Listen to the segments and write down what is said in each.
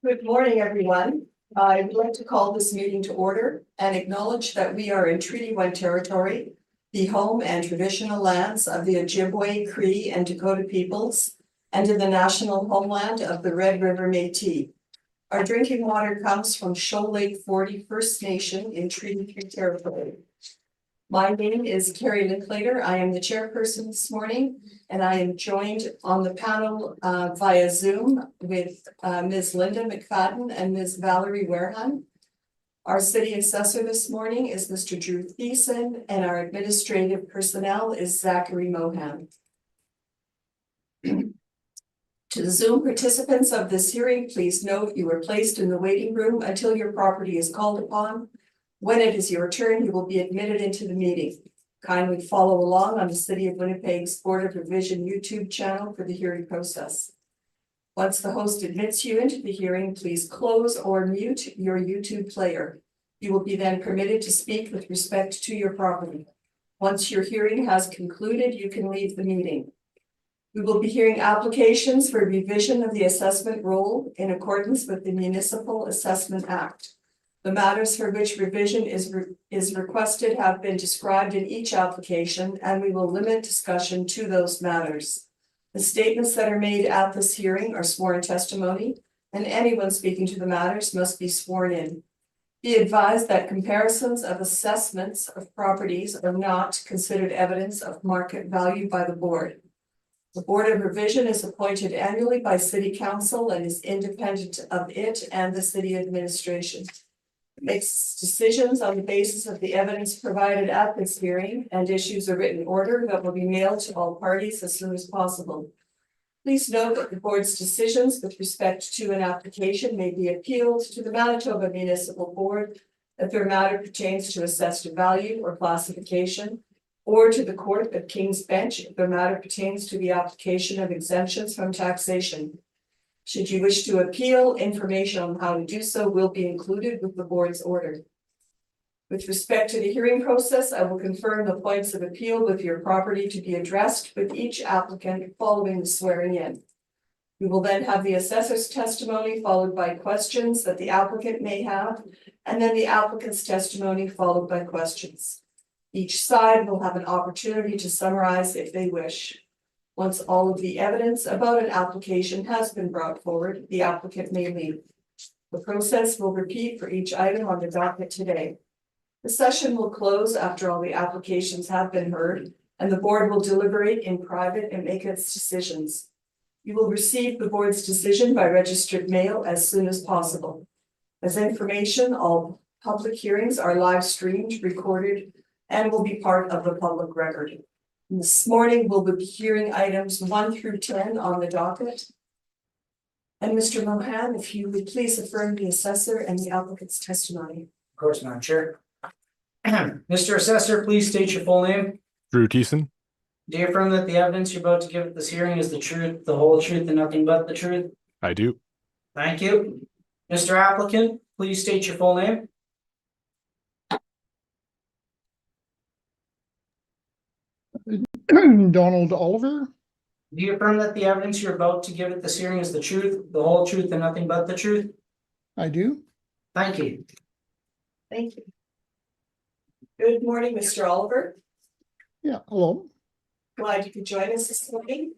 Good morning, everyone. I would like to call this meeting to order and acknowledge that we are in Treaty One territory, the home and traditional lands of the Ojibwe, Cree, and Dakota peoples, and in the national homeland of the Red River Métis. Our drinking water comes from Shoal Lake 40 First Nation in Treaty Three territory. My name is Carrie Linklater. I am the chairperson this morning, and I am joined on the panel via Zoom with Ms. Linda McFadden and Ms. Valerie Warehan. Our city assessor this morning is Mr. Drew Thiessen, and our administrative personnel is Zachary Mohan. To the Zoom participants of this hearing, please note you are placed in the waiting room until your property is called upon. When it is your turn, you will be admitted into the meeting. Kindly follow along on the City of Winnipeg's Board of Revision YouTube channel for the hearing process. Once the host admits you into the hearing, please close or mute your YouTube player. You will be then permitted to speak with respect to your property. Once your hearing has concluded, you can leave the meeting. We will be hearing applications for revision of the assessment roll in accordance with the Municipal Assessment Act. The matters for which revision is requested have been described in each application, and we will limit discussion to those matters. The statements that are made at this hearing are sworn testimony, and anyone speaking to the matters must be sworn in. Be advised that comparisons of assessments of properties are not considered evidence of market value by the board. The Board of Revision is appointed annually by City Council and is independent of it and the city administration. It makes decisions on the basis of the evidence provided at this hearing and issues a written order that will be mailed to all parties as soon as possible. Please note that the board's decisions with respect to an application may be appealed to the Manitoba Municipal Board if their matter pertains to assessed value or classification, or to the Court of King's Bench if their matter pertains to the application of exemptions from taxation. Should you wish to appeal, information on how to do so will be included with the board's order. With respect to the hearing process, I will confirm the points of appeal with your property to be addressed with each applicant following the swearing in. We will then have the assessor's testimony followed by questions that the applicant may have, and then the applicant's testimony followed by questions. Each side will have an opportunity to summarize if they wish. Once all of the evidence about an application has been brought forward, the applicant may leave. The process will repeat for each item on the docket today. The session will close after all the applications have been heard, and the board will deliberate in private and make its decisions. You will receive the board's decision by registered mail as soon as possible. As information, all public hearings are live streamed, recorded, and will be part of the public record. This morning, we'll be hearing items 1 through 10 on the docket. And Mr. Mohan, if you would please affirm the assessor and the applicant's testimony. Of course, Madam Chair. Mr. Assessor, please state your full name. Drew Thiessen. Do you affirm that the evidence you're about to give at this hearing is the truth, the whole truth, and nothing but the truth? I do. Thank you. Mr. Applicant, please state your full name. Donald Oliver. Do you affirm that the evidence you're about to give at this hearing is the truth, the whole truth, and nothing but the truth? I do. Thank you. Thank you. Good morning, Mr. Oliver. Yeah, hello. Glad you could join us this morning.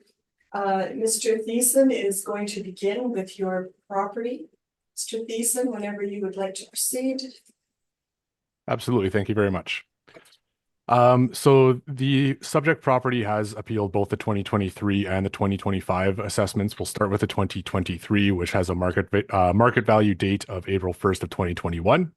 Mr. Thiessen is going to begin with your property. Mr. Thiessen, whenever you would like to proceed. Absolutely. Thank you very much. So the subject property has appealed both the 2023 and the 2025 assessments. We'll start with the 2023, which has a market value date of April 1st of 2021.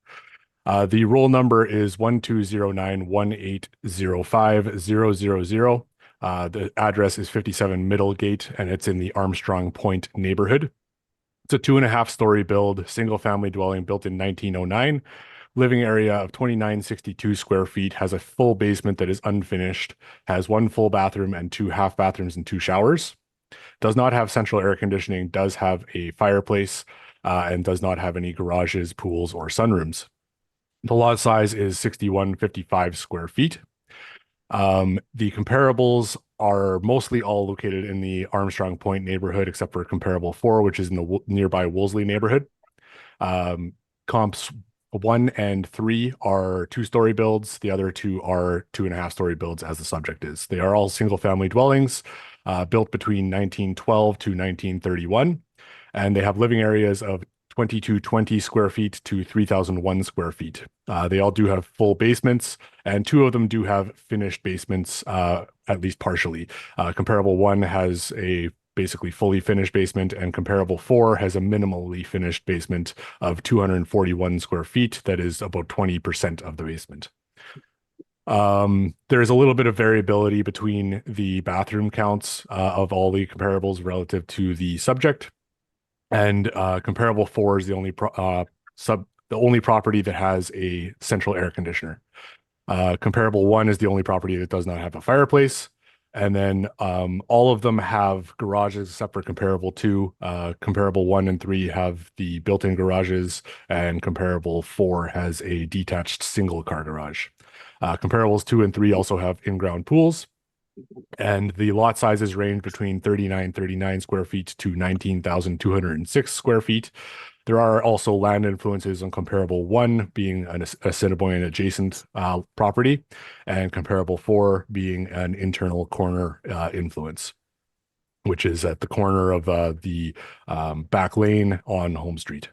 The roll number is 1209180500. The address is 57 Middlegate, and it's in the Armstrong Point neighborhood. It's a 2.5-story build, single family dwelling built in 1909. Living area of 2962 square feet, has a full basement that is unfinished, has 1 full bathroom and 2 half bathrooms and 2 showers. Does not have central air conditioning, does have a fireplace, and does not have any garages, pools, or sunrooms. The lot size is 6155 square feet. The comparables are mostly all located in the Armstrong Point neighborhood, except for comparable 4, which is in the nearby Wolseley neighborhood. Comps 1 and 3 are 2-story builds. The other 2 are 2.5-story builds, as the subject is. They are all single-family dwellings built between 1912 to 1931, and they have living areas of 2,220 square feet to 3,001 square feet. They all do have full basements, and 2 of them do have finished basements, at least partially. Comparable 1 has a basically fully finished basement, and comparable 4 has a minimally finished basement of 241 square feet. That is about 20% of the basement. There is a little bit of variability between the bathroom counts of all the comparables relative to the subject. And comparable 4 is the only property that has a central air conditioner. Comparable 1 is the only property that does not have a fireplace. And then all of them have garages except for comparable 2. Comparable 1 and 3 have the built-in garages, and comparable 4 has a detached single car garage. Comparables 2 and 3 also have in-ground pools, and the lot sizes range between 39 square feet to 19,206 square feet. There are also land influences on comparable 1 being an Assiniboine adjacent property, and comparable 4 being an internal corner influence, which is at the corner of the back lane on Home Street.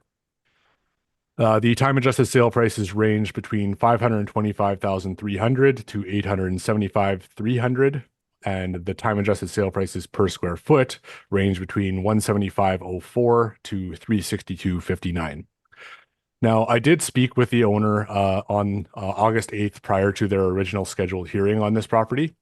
The time adjusted sale prices range between $525,300 to $875,300. And the time adjusted sale prices per square foot range between $175.04 to $362.59. Now, I did speak with the owner on August 8th prior to their original scheduled hearing on this property.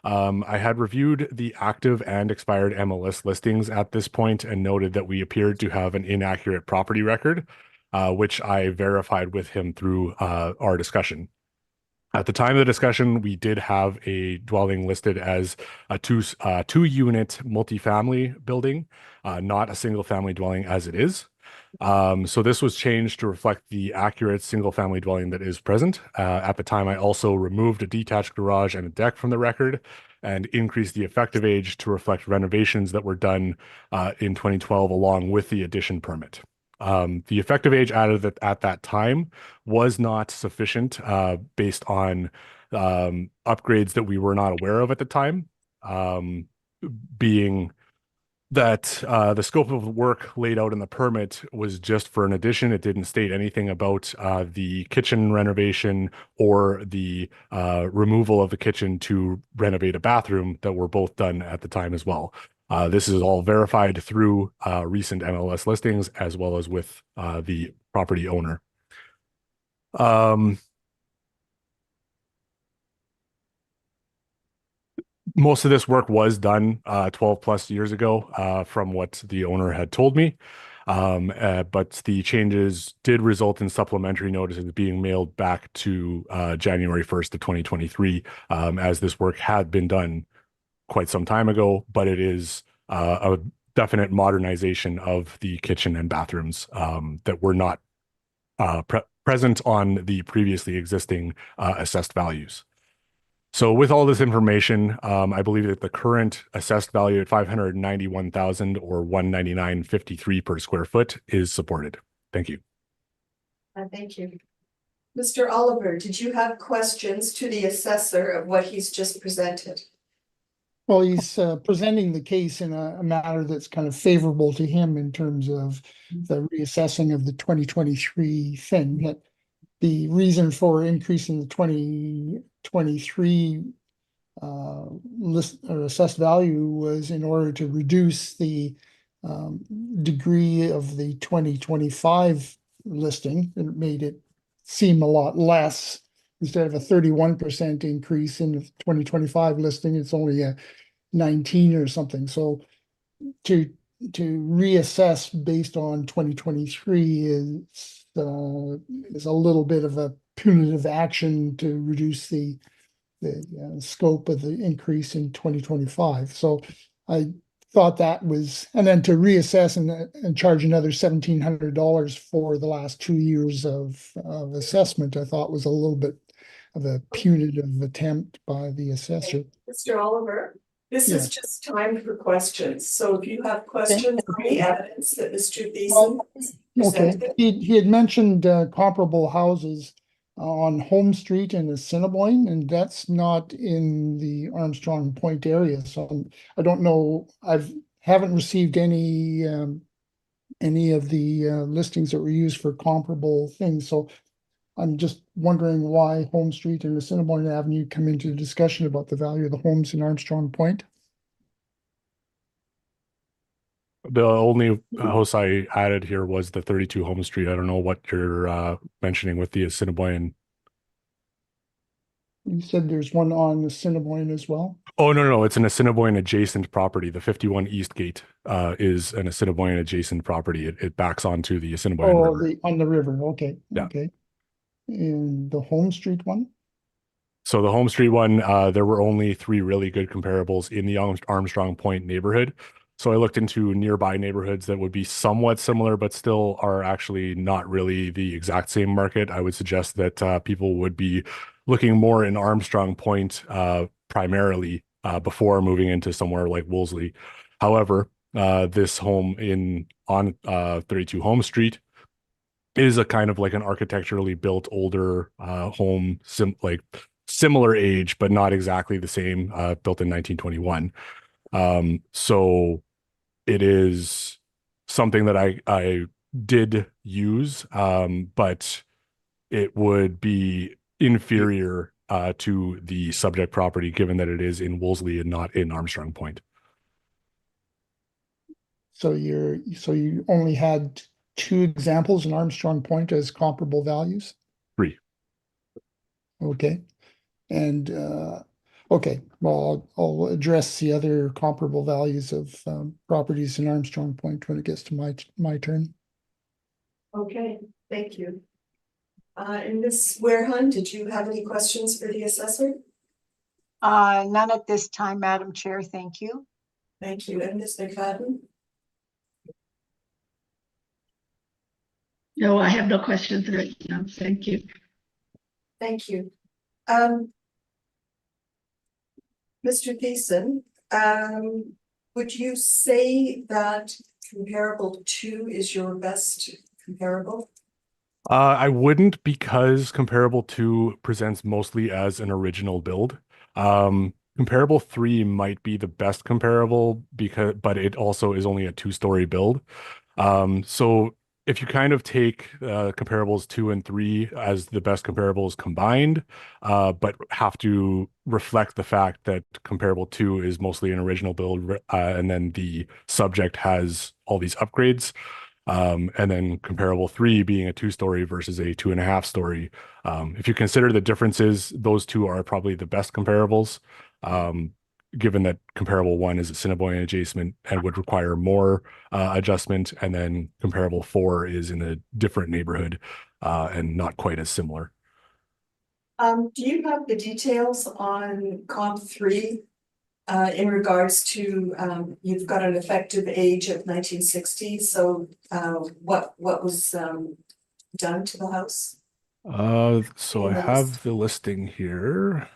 I had reviewed the active and expired MLS listings at this point and noted that we appeared to have an inaccurate property record, which I verified with him through our discussion. At the time of the discussion, we did have a dwelling listed as a two-unit multifamily building, not a single-family dwelling as it is. So this was changed to reflect the accurate single-family dwelling that is present. At the time, I also removed a detached garage and a deck from the record and increased the effective age to reflect renovations that were done in 2012 along with the addition permit. The effective age added at that time was not sufficient based on upgrades that we were not aware of at the time, being that the scope of work laid out in the permit was just for an addition. It didn't state anything about the kitchen renovation or the removal of the kitchen to renovate a bathroom that were both done at the time as well. This is all verified through recent MLS listings as well as with the property owner. Most of this work was done 12 plus years ago from what the owner had told me. But the changes did result in supplementary notices being mailed back to January 1st of 2023, as this work had been done quite some time ago, but it is a definite modernization of the kitchen and bathrooms that were not present on the previously existing assessed values. So with all this information, I believe that the current assessed value at $591,000 or $199.53 per square foot is supported. Thank you. Thank you. Mr. Oliver, did you have questions to the assessor of what he's just presented? Well, he's presenting the case in a manner that's kind of favorable to him in terms of the reassessing of the 2023 thing. That the reason for increasing the 2023 list or assessed value was in order to reduce the degree of the 2025 listing. It made it seem a lot less. Instead of a 31% increase in the 2025 listing, it's only a 19 or something. So to reassess based on 2023 is a little bit of a punitive action to reduce the scope of the increase in 2025. So I thought that was, and then to reassess and charge another $1,700 for the last 2 years of assessment, I thought was a little bit of a punitive attempt by the assessor. Mr. Oliver, this is just time for questions. So if you have questions on the evidence that Mr. Thiessen Okay, presented it. he had mentioned comparable houses on Home Street in Assiniboine, and that's not in the Armstrong Point area, so I don't know, haven't received any of the listings that were used for comparable things, so I'm just wondering why Home Street and Assiniboine Avenue come into the discussion about the value of the homes in Armstrong Point. The only house I added here was the 32 Home Street. I don't know what you're mentioning with the Assiniboine. You said there's one on Assiniboine as well? Oh, no, it's an Assiniboine adjacent property. The 51 Eastgate is an Assiniboine adjacent property. It backs onto the Assiniboine Oh, River. on the river, okay, Yeah. okay. And the Home Street one? So the Home Street one, there were only 3 really good comparables in the Armstrong Point neighborhood. So I looked into nearby neighborhoods that would be somewhat similar, but still are actually not really the exact same market. I would suggest that people would be looking more in Armstrong Point primarily before moving into somewhere like Wolseley. However, this home on 32 Home Street is a kind of like an architecturally built older home, similar age, but not exactly the same, built in 1921. So it is something that I did use, but it would be inferior to the subject property, given that it is in Wolseley and not in Armstrong Point. So you only had 2 examples in Armstrong Point as comparable values? 3. Okay. And okay, well, I'll address the other comparable values of properties in Armstrong Point when it gets to my turn. Okay, thank you. And Ms. Wareham, did you have any questions for the assessor? None at this time, Madam Chair, thank you. Thank you. And Ms. McFadden? No, I have no questions right now. Thank you. Thank you. Mr. Thiessen, would you say that comparable 2 is your best comparable? I wouldn't, because comparable 2 presents mostly as an original build. Comparable 3 might be the best comparable but it also is only a 2-story build. So if you kind of take comparables 2 and 3 as the best comparables combined, but have to reflect the fact that comparable 2 is mostly an original build, and then the subject has all these upgrades, and then comparable 3 being a 2-story versus a 2.5-story. If you consider the differences, those 2 are probably the best comparables. Given that comparable 1 is Assiniboine adjacent and would require more adjustment, and then comparable 4 is in a different neighborhood and not quite as similar. Do you have the details on comp 3 in regards to you've got an effective age of 1960, so what was done to the house? So I have the listing here.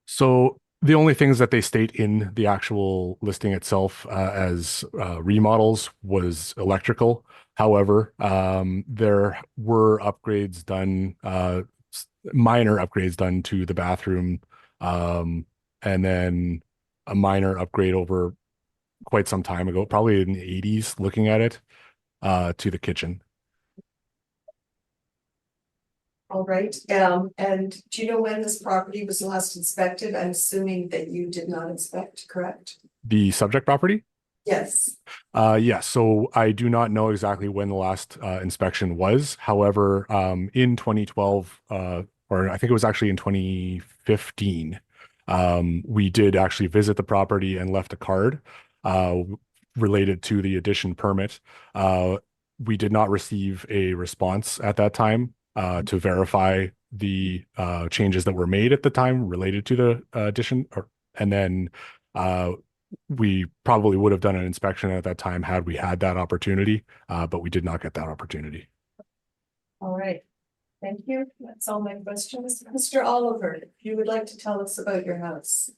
So the only things that they state in the actual listing itself as remodels was electrical. However, there were upgrades done, minor upgrades done to the bathroom, and then a minor upgrade over quite some time ago, probably in the 80s, looking at it, to the kitchen. All right, and do you know when this property was last inspected? I'm assuming that you did not inspect, correct? The subject property? Yes. Yes, so I do not know exactly when the last inspection was. However, in 2012, or I think it was actually in 2015, we did actually visit the property and left a card related to the addition permit. We did not receive a response at that time to verify the changes that were made at the time related to the addition, and then we probably would have done an inspection at that time had we had that opportunity, but we did not get that opportunity. All right, thank you. That's all my questions. Mr. Oliver, if you would like to tell us about your house.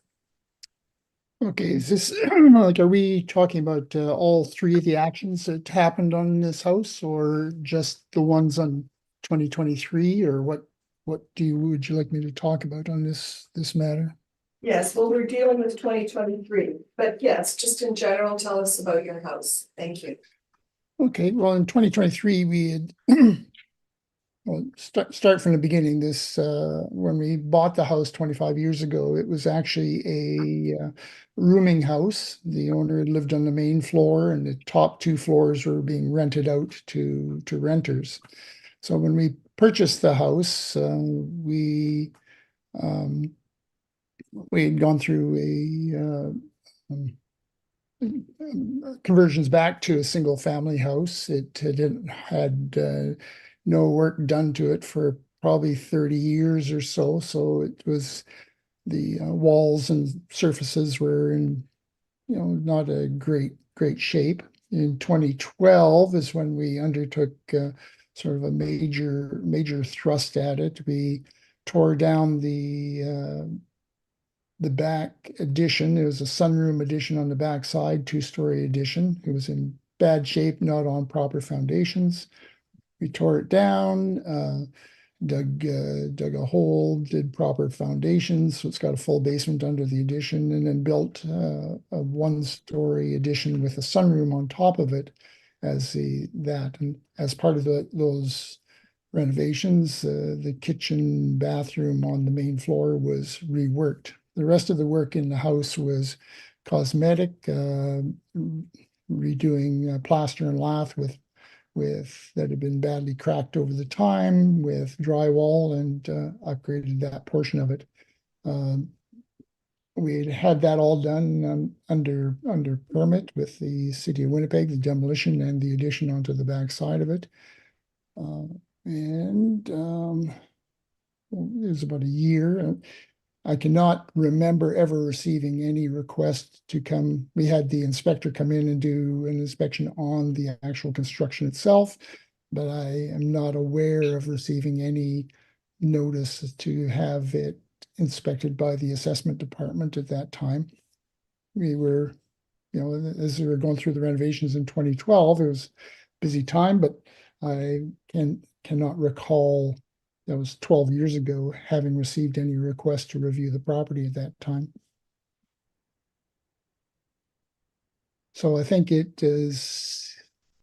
Okay, is this, like, are we talking about all three of the actions that happened on this house or just the ones on 2023 or what would you like me to talk about on this matter? Yes, well, we're dealing with 2023, but yes, just in general, tell us about your house. Thank you. Okay, well, in 2023, we had well, start from the beginning. This when we bought the house 25 years ago, it was actually a rooming house. The owner had lived on the main floor, and the top two floors were being rented out to renters. So when we purchased the house, um, we had gone through conversions back to a single family house. It had no work done to it for probably 30 years or so. So it was the walls and surfaces were in, not a great shape. In 2012 is when we undertook sort of a major thrust at it. We tore down the back addition. It was a sunroom addition on the back side, two-story addition. It was in bad shape, not on proper foundations. We tore it down, dug a hole, did proper foundations, so it's got a full basement under the addition, and then built a one-story addition with a sunroom on top of it as that. And as part of those renovations, the kitchen bathroom on the main floor was reworked. The rest of the work in the house was cosmetic, redoing plaster and lath with that had been badly cracked over the time with drywall, and upgraded that portion of it. We had that all done under permit with the city of Winnipeg, the demolition and the addition onto the back side of it. And it was about a year. I cannot remember ever receiving any request to come. We had the inspector come in and do an inspection on the actual construction itself, but I am not aware of receiving any notice to have it inspected by the assessment department at that time. We were, as we were going through the renovations in 2012, it was a busy time, but I cannot recall, that was 12 years ago, having received any request to review the property at that time. So I think it is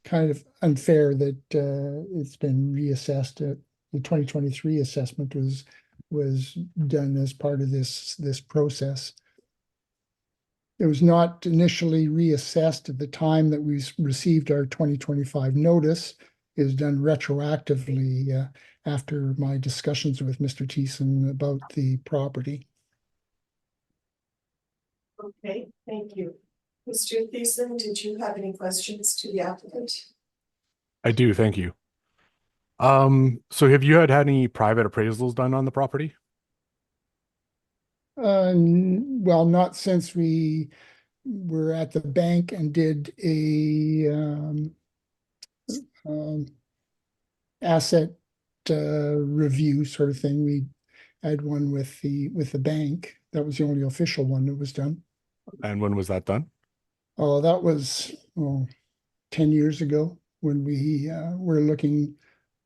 kind of unfair that it's been reassessed. The 2023 assessment was done as part of this process. It was not initially reassessed at the time that we received our 2025 notice. It was done retroactively after my discussions with Mr. Thiessen about the property. Okay, thank you. Mr. Thiessen, did you have any questions to the applicant? I do, thank you. So have you had any private appraisals done on the property? Well, not since we were at the bank and did a asset review sort of thing. We had one with the bank. That was the only official one that was done. And when was that done? Oh, that was 10 years ago when we were looking,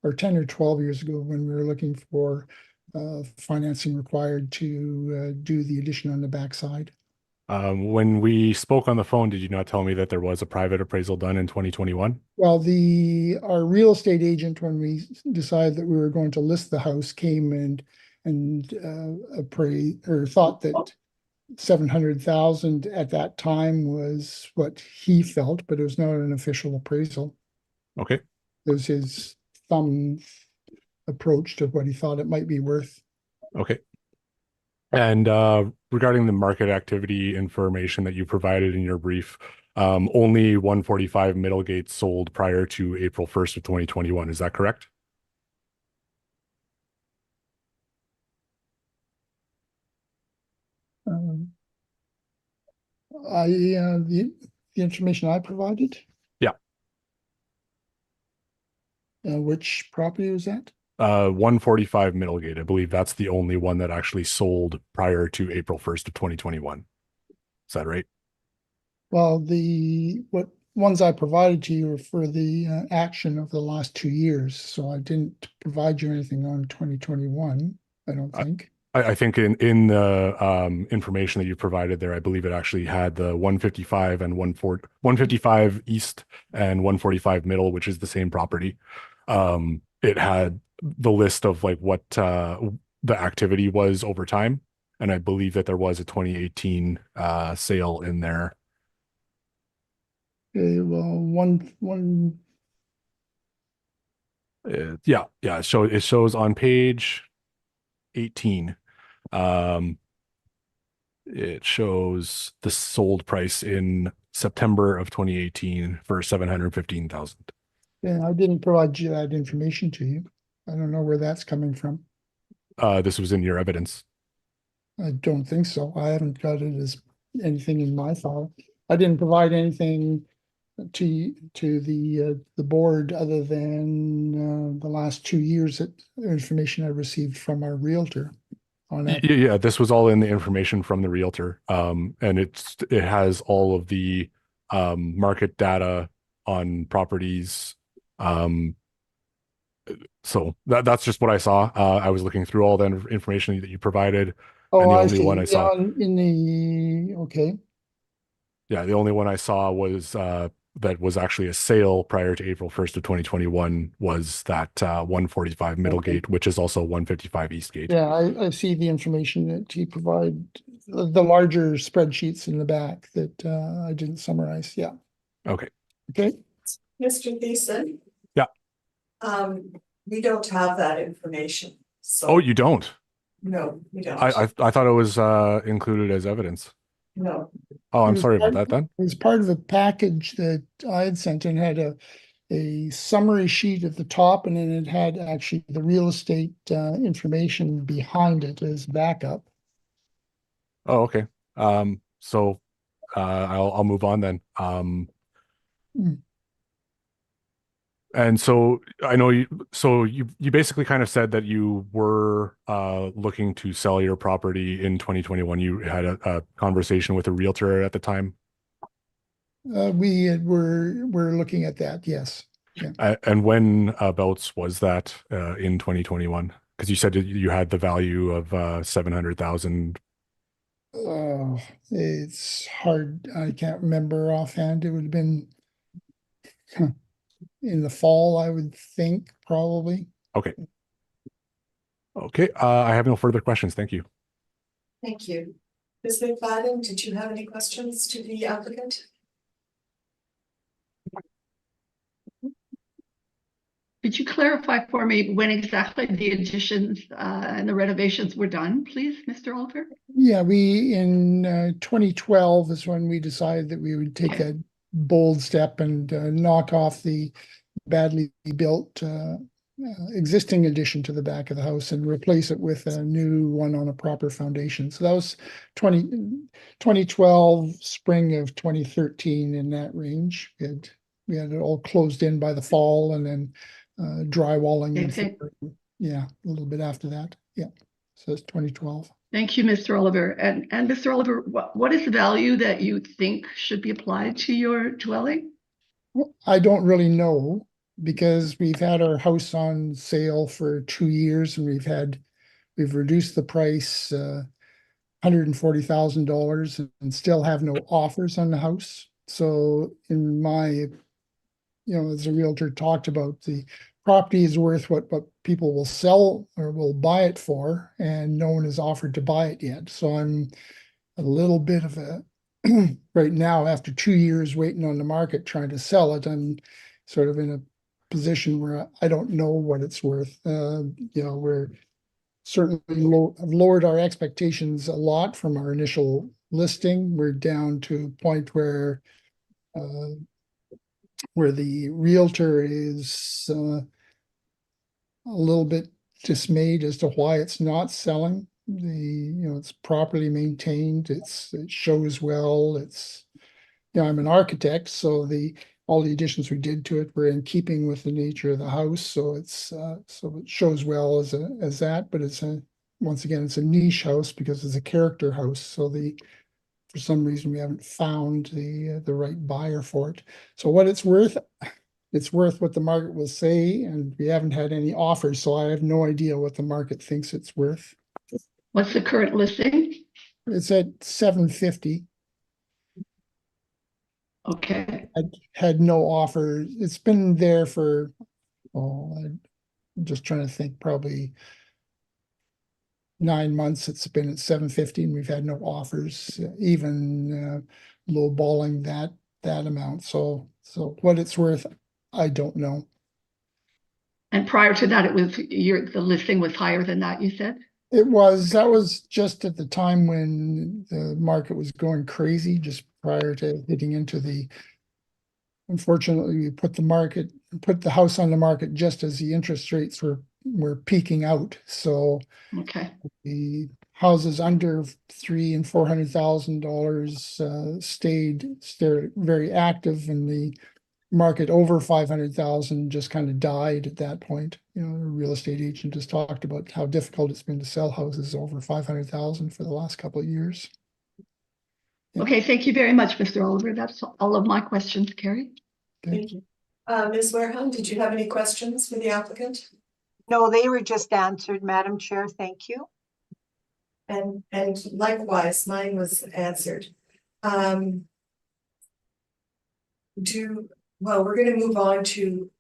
or 10 or 12 years ago when we were looking for financing required to do the addition on the backside. When we spoke on the phone, did you not tell me that there was a private appraisal done in 2021? Well, our real estate agent, when we decided that we were going to list the house, came and thought that 700,000 at that time was what he felt, but it was not an official appraisal. Okay. It was his thumb approach to what he thought it might be worth. Okay. And regarding the market activity information that you provided in your brief, only 145 Middlegate sold prior to April 1st of 2021. Is that correct? The information I provided. Yeah. Which property was that? 145 Middlegate. I believe that's the only one that actually sold prior to April 1st of 2021. Is that right? Well, what ones I provided to you are for the action of the last 2 years, so I didn't provide you anything on 2021, I don't I- think. I think in the information that you provided there, I believe it actually had the 155 and 155 east and 145 middle, which is the same property. It had the list of like what the activity was over time, and I believe that there was a 2018 sale in there. Well, one, Yeah, so it shows on page 18. Um, it shows the sold price in September of 2018 for 715,000. yeah, I didn't provide you that information to you. I don't know where that's coming from. This was in your evidence. I don't think so. I haven't got it as anything in my file. I didn't provide anything to the board other than the last 2 years that information I received from our realtor on that. Yeah, this was all in the information from the realtor. And it has all of the market data on properties. So that's just what I saw. I was looking through all the information that you provided, and Oh, the I only see. one I saw, In the, okay, yeah, the only one I saw was that was actually a sale prior to April 1st of 2021 was that 145 Middlegate, which is also 155 Eastgate. yeah, I see the information that he provided, the larger spreadsheets in the back that I didn't summarize. Yeah, Okay. okay. Mr. Thiessen? Yeah. We don't have that information, so. Oh, you don't? No, we don't. I thought it was included as evidence. No, Oh, It I'm was sorry about part- that then. It was part of a package that I had sent and had a summary sheet at the top, and then it had actually the real estate information behind it as backup. Oh, okay. So I'll move on then. Hmm. And so I know you basically kind of said that you were looking to sell your property in 2021. You had a conversation with a realtor at the time. We're looking at that, yes. And when abouts was that in 2021? Because you said you had the value of 700,000. Oh, it's hard. I can't remember offhand. It would have been in the fall, I would think, probably. Okay. Okay. I have no further questions. Thank you. thank you. Ms. McFadden, did you have any questions to the applicant? Could you clarify for me when exactly the additions and the renovations were done, please, Mr. Oliver? Yeah, we in 2012 is when we decided that we would take a bold step and knock off the badly built existing addition to the back of the house and replace it with a new one on a proper foundation. So that was 2012, spring of 2013, in that range. We had it all closed in by the fall, and then drywalling in Okay. yeah, a little bit after that. Yeah, so it's 2012. Thank you, Mr. Oliver. And Mr. Oliver, what is the value that you think should be applied to your dwelling? I don't really know, because we've had our house on sale for 2 years, and we've reduced the price $140,000 and still have no offers on the house. So in my, as a realtor talked about, the property is worth what people will sell or will buy it for, and no one has offered to buy it yet. So I'm a little bit of a right now, after 2 years waiting on the market trying to sell it, I'm sort of in a position where I don't know what it's worth. We're certainly have lowered our expectations a lot from our initial listing. We're down to a point where the realtor is a little bit dismayed as to why it's not selling. It's properly maintained. It shows well. I'm an architect, so all the additions we did to it were in keeping with the nature of the house. So so it shows well as that, but once again, it's a niche house because it's a character house. So the for some reason, we haven't found the right buyer for it. So what it's worth what the market will say, and we haven't had any offers, so I have no idea what the market thinks it's worth. What's the current listing? It's at 750. Okay, I had no offer. It's been there for, I'm just trying to think, probably 9 months. It's been at 750 and we've had no offers, even lowballing that amount. So what it's worth, I don't know. and prior to that, the listing was higher than that, you said? That was just at the time when the market was going crazy, just prior to hitting into unfortunately, we put the house on the market just as the interest rates were peaking out. So Okay, the houses under $300,000 and $400,000 stayed very active, and the market over 500,000 just kind of died at that point. You know, a real estate agent just talked about how difficult it's been to sell houses over 500,000 for the last couple of years. Yeah. okay, thank you very much, Mr. Oliver. That's all of my questions, Carrie. Thank you. Ms. Wareham, did you have any questions for the applicant? No, they were just answered, Madam Chair. Thank you. And likewise, mine was answered. We're gonna move on to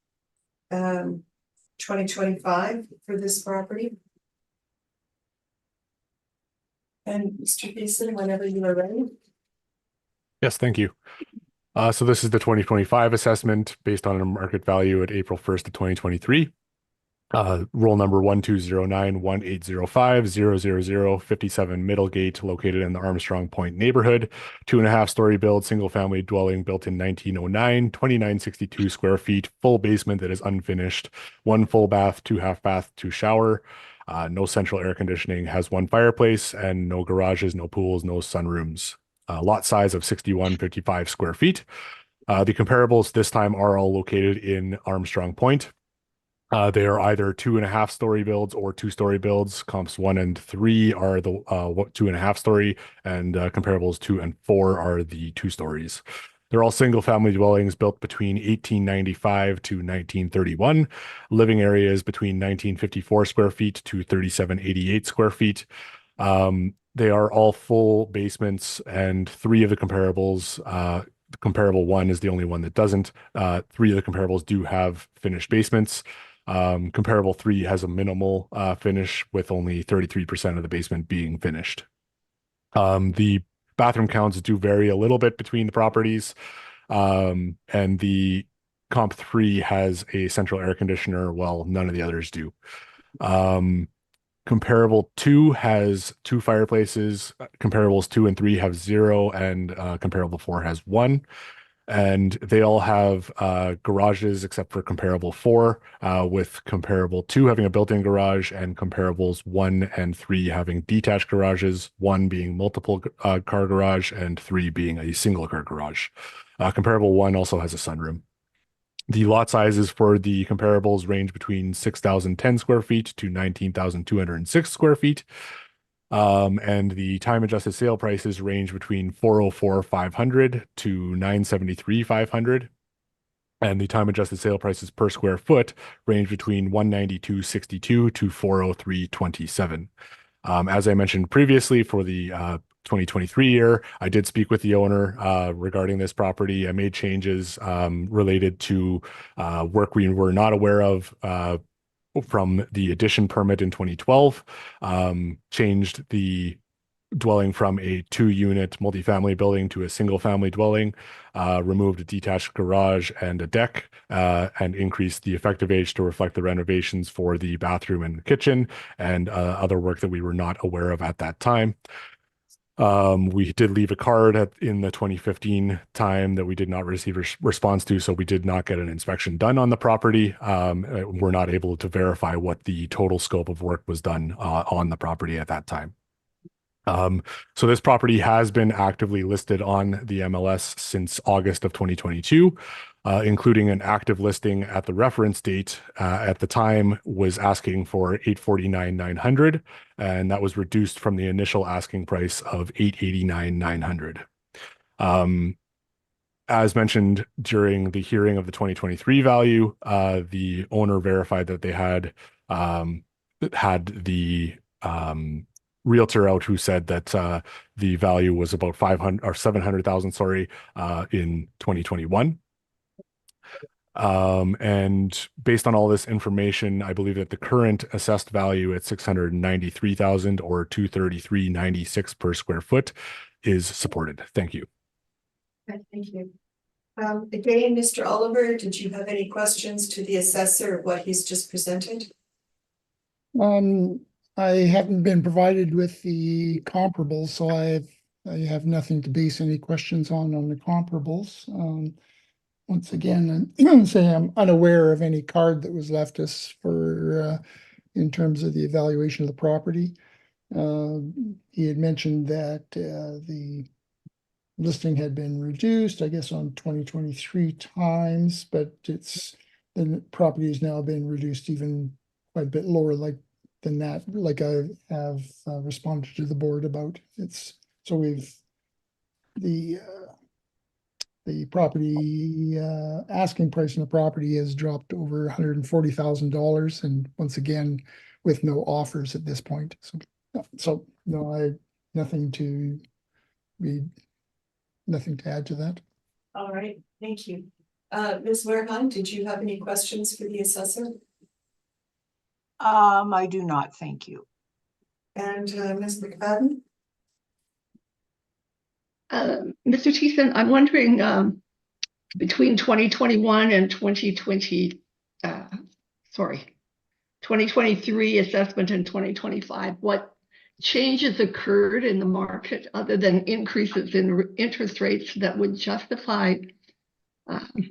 2025 for this property. And Mr. Beeson, whenever you are ready. Yes, thank you. So this is the 2025 assessment based on a market value at April 1st of 2023. Roll number 1209-1805-000 57 Middlegate, located in the Armstrong Point neighborhood. 2.5-story build, single family dwelling built in 1909, 2962 square feet, full basement that is unfinished, 1 full bath, 2 half bath, 2 shower, no central air conditioning, has 1 fireplace, and no garages, no pools, no sunrooms. Lot size of 6155 square feet. The comparables this time are all located in Armstrong Point. They are either 2.5-story builds or 2-story builds. Comps 1 and 3 are the 2.5-story, and comparables 2 and 4 are the 2 stories. They're all single-family dwellings built between 1895 to 1931. Living areas between 1954 square feet to 3788 square feet. They are all full basements, and 3 of the comparables, comparable 1 is the only one that doesn't. 3 of the comparables do have finished basements. Comparable 3 has a minimal finish, with only 33% of the basement being finished. The bathroom counts do vary a little bit between the properties, and the comp 3 has a central air conditioner, while none of the others do. Comparable 2 has 2 fireplaces. Comparables 2 and 3 have 0, and comparable 4 has 1. And they all have garages except for comparable 4, with comparable 2 having a built-in garage, and comparables 1 and 3 having detached garages, 1 being multiple car garage and 3 being a single car garage. Comparable 1 also has a sunroom. The lot sizes for the comparables range between 6,010 square feet to 19,206 square feet. And the time adjusted sale prices range between 404,500 to 973,500. And the time adjusted sale prices per square foot range between 192.62 to 403.27. As I mentioned previously, for the 2023 year, I did speak with the owner regarding this property. I made changes related to work we were not aware of from the addition permit in 2012, changed the dwelling from a 2-unit multifamily building to a single-family dwelling, removed a detached garage and a deck, and increased the effective age to reflect the renovations for the bathroom and kitchen, and other work that we were not aware of at that time. We did leave a card in the 2015 time that we did not receive a response to, so we did not get an inspection done on the property. We're not able to verify what the total scope of work was done on the property at that time. So this property has been actively listed on the MLS since August of 2022. including an active listing at the reference date at the time was asking for $849,900, and that was reduced from the initial asking price of $889,900. As mentioned during the hearing of the 2023 value, the owner verified that they had the realtor out who said that the value was about 500 or 700,000, sorry, in 2021. And based on all this information, I believe that the current assessed value at 693,000 or 233.96 per square foot is supported. Thank you. Okay, thank you. Again, Mr. Oliver, did you have any questions to the assessor of what he's just presented? I haven't been provided with the comparables, so I have nothing to base any questions on the comparables. Once again, say I'm unaware of any card that was left us for in terms of the evaluation of the property. He had mentioned that the listing had been reduced, I guess, on 2023 times, but the property has now been reduced even quite a bit lower than that, like I have responded to the board about. So we've the property asking price on the property has dropped over $140,000, and once again with no offers at this point. So no, I nothing to add to that. All right, thank you. Ms. Warehan, did you have any questions for the assessor? I do not, thank you. And Ms. McFadden? Mr. Thiessen, I'm wondering, between 2021 and 2023 assessment and 2025, what changes occurred in the market other than increases in interest rates that would justify an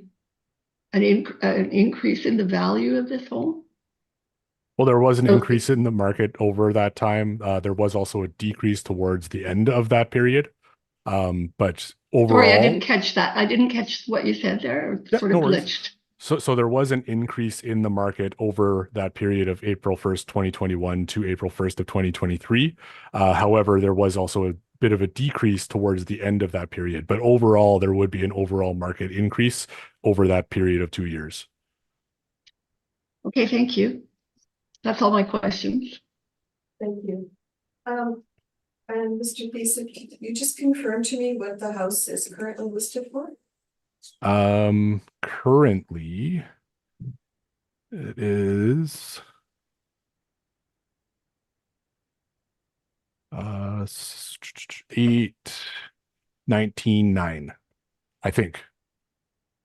increase in the value of this home? Well, there was an increase in the market over that time. There was also a decrease towards the end of that period. But overall, sorry, I didn't catch that. I didn't catch what you said there. Yeah, sort no of worries. glitched. So there was an increase in the market over that period of April 1st, 2021 to April 1st of 2023. However, there was also a bit of a decrease towards the end of that period. But overall, there would be an overall market increase over that period of 2 years. Okay, thank you. That's all my questions. Thank you. And Mr. Thiessen, can you just confirm to me what the house is currently listed for? Currently, it is 819.9, I think.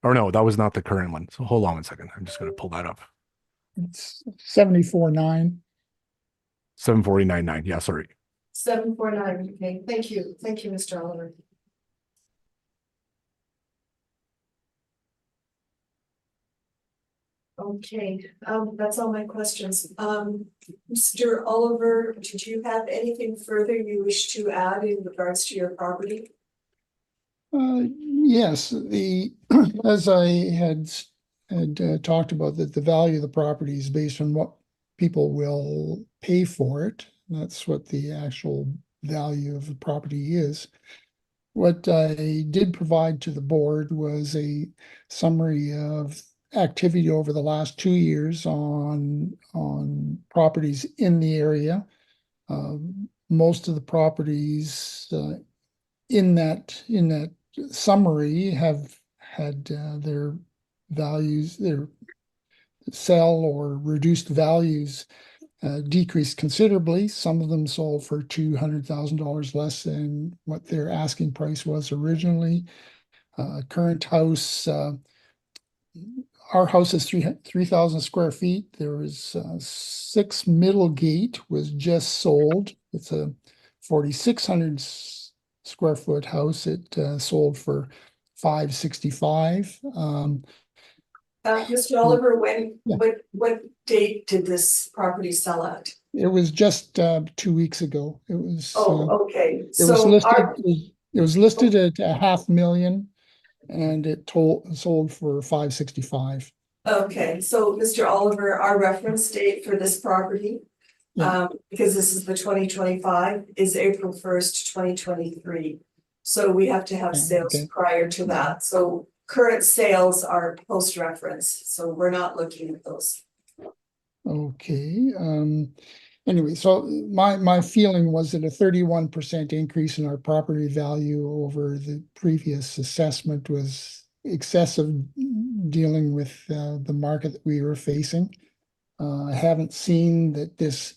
Or no, that was not the current one. So hold on one second. I'm just going to pull that up. It's 74.9. 749.9. Yeah, sorry. 749. Okay, thank you. Thank you, Mr. Oliver. Okay, that's all my questions. Mr. Oliver, did you have anything further you wish to add in regards to your property? Yes, as I had talked about, that the value of the property is based on what people will pay for it. That's what the actual value of the property is. What I did provide to the board was a summary of activity over the last 2 years on properties in the area. Most of the properties in that summary have had their values, their sell or reduced values decreased considerably. Some of them sold for $200,000 less than what their asking price was originally. Current house, our house is 3,000 square feet. There was 6 Middlegate was just sold. It's a 4,600 square foot house. It sold for $565. Mr. Oliver, Yeah. what date did this property sell at? It was just 2 weeks ago. It was. Oh, okay. It was listed. It was listed at $500,000. and it sold for $565. Okay, so Mr. Oliver, our reference date for this property, Yeah. because this is the 2025, is April 1st, 2023. So we have to have Yeah, sales okay. prior to that. So current sales are post-reference, so we're not looking at those. Okay, anyway, so my feeling was that a 31% increase in our property value over the previous assessment was excessive, dealing with the market that we were facing. I haven't seen that this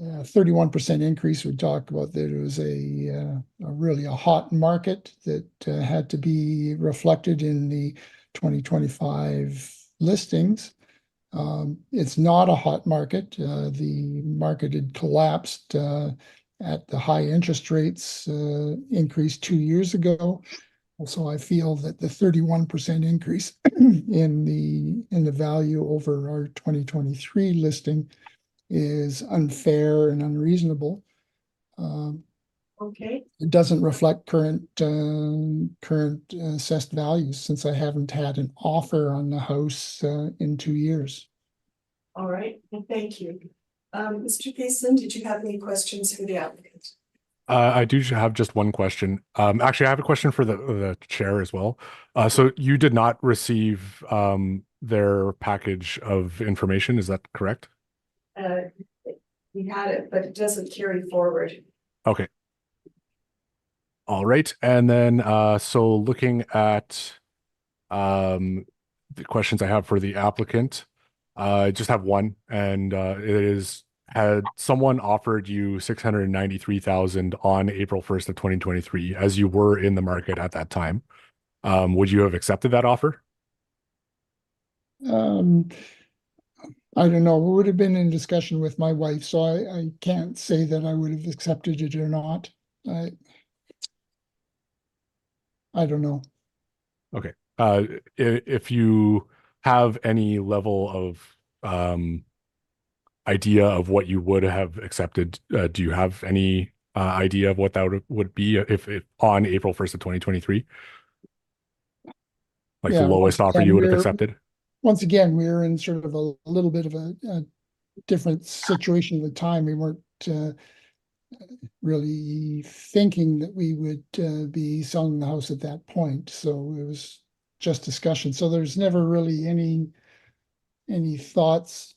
31% increase would talk about that it was a really a hot market that had to be reflected in the 2025 listings. It's not a hot market. The market had collapsed at the high interest rates increased 2 years ago. So I feel that the 31% increase in the value over our 2023 listing is unfair and unreasonable. Okay, It doesn't reflect current assessed values, since I haven't had an offer on the house in 2 years. all right, well, thank you. Mr. Pearson, did you have any questions for the applicant? I do have just one question. Actually, I have a question for the chair as well. So you did not receive their package of information, is that correct? We had it, but it doesn't carry forward. Okay. All right. And then so looking at the questions I have for the applicant, I just have one, and it is, had someone offered you 693,000 on April 1st of 2023 as you were in the market at that time, would you have accepted that offer? I don't know, we would have been in discussion with my wife, so I can't say that I would have accepted it or not. I don't know. Okay. If you have any level of idea of what you would have accepted, do you have any idea of what that would be if on April 1st of 2023? Like the Yeah, lowest offer you would have accepted? Once again, we're in sort of a little bit of a different situation at the time. We weren't really thinking that we would be selling the house at that point. So it was just discussion. So there's never really any thoughts.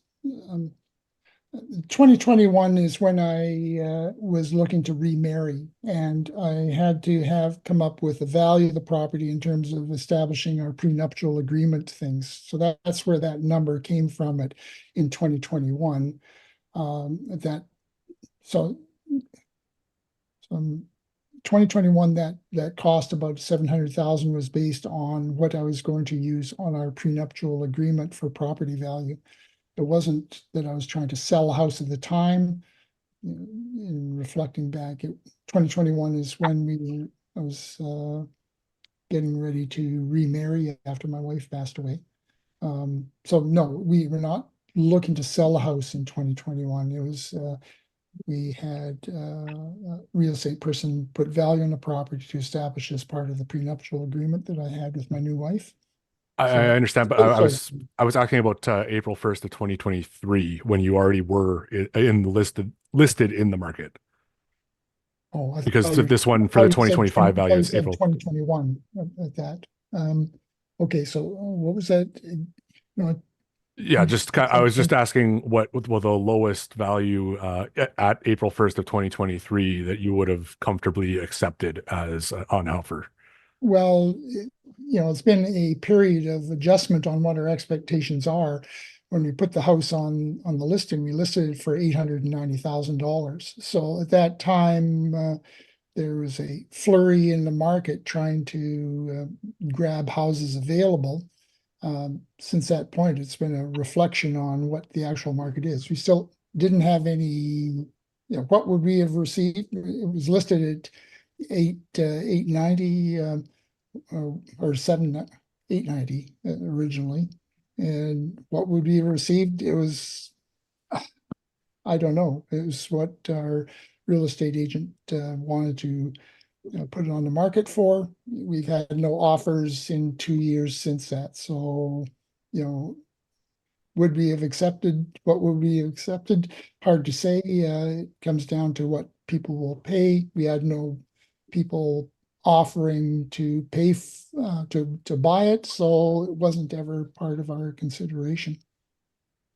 2021 is when I was looking to remarry, and I had to come up with the value of the property in terms of establishing our prenuptial agreement things. So that's where that number came from in 2021. So 2021, that cost about 700,000 was based on what I was going to use on our prenuptial agreement for property value. It wasn't that I was trying to sell a house at the time. In reflecting back, 2021 is when I was getting ready to remarry after my wife passed away. So no, we were not looking to sell a house in 2021. It was we had a real estate person put value on the property to establish as part of the prenuptial agreement that I had with my new wife. I understand, but I was asking about April 1st of 2023 when you already were listed in the market. Oh, I Because thought this one for the 2025 value is April 2021 at that. Okay, so what was that? No, Yeah, I was just asking what the lowest value at April 1st of 2023 that you would have comfortably accepted as on offer. well, it's been a period of adjustment on what our expectations are. When we put the house on the listing, we listed it for $890,000. So at that time, there was a flurry in the market trying to grab houses available. Since that point, it's been a reflection on what the actual market is. We still didn't have any, what would we have received? It was listed at 890 or 890 originally. And what would we have received? It was, I don't know. It was what our real estate agent wanted to put it on the market for. We've had no offers in 2 years since that, so, would we have accepted, what would we have accepted? Hard to say. It comes down to what people will pay. We had no people offering to pay to buy it, so it wasn't ever part of our consideration.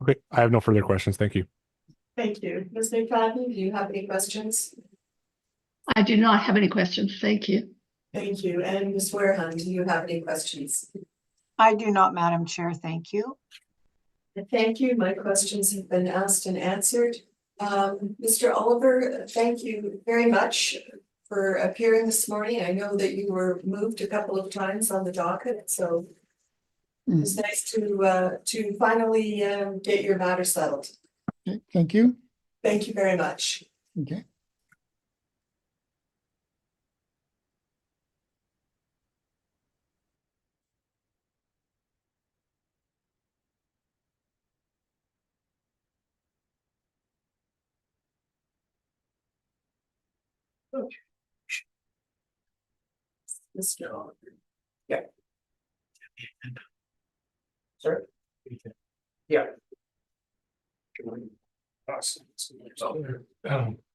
Okay, I have no further questions. Thank you. Thank you. Ms. McFadden, do you have any questions? I do not have any questions. Thank you. Thank you. And Ms. Wareham, do you have any questions? I do not, Madam Chair. Thank you. Thank you. My questions have been asked and answered. Mr. Oliver, thank you very much for appearing this morning. I know that you were moved a couple of times on the docket, so it's nice to finally get your matter settled. Okay, thank you. Thank you very much. Okay. Mr. Oliver. Sir? Yeah.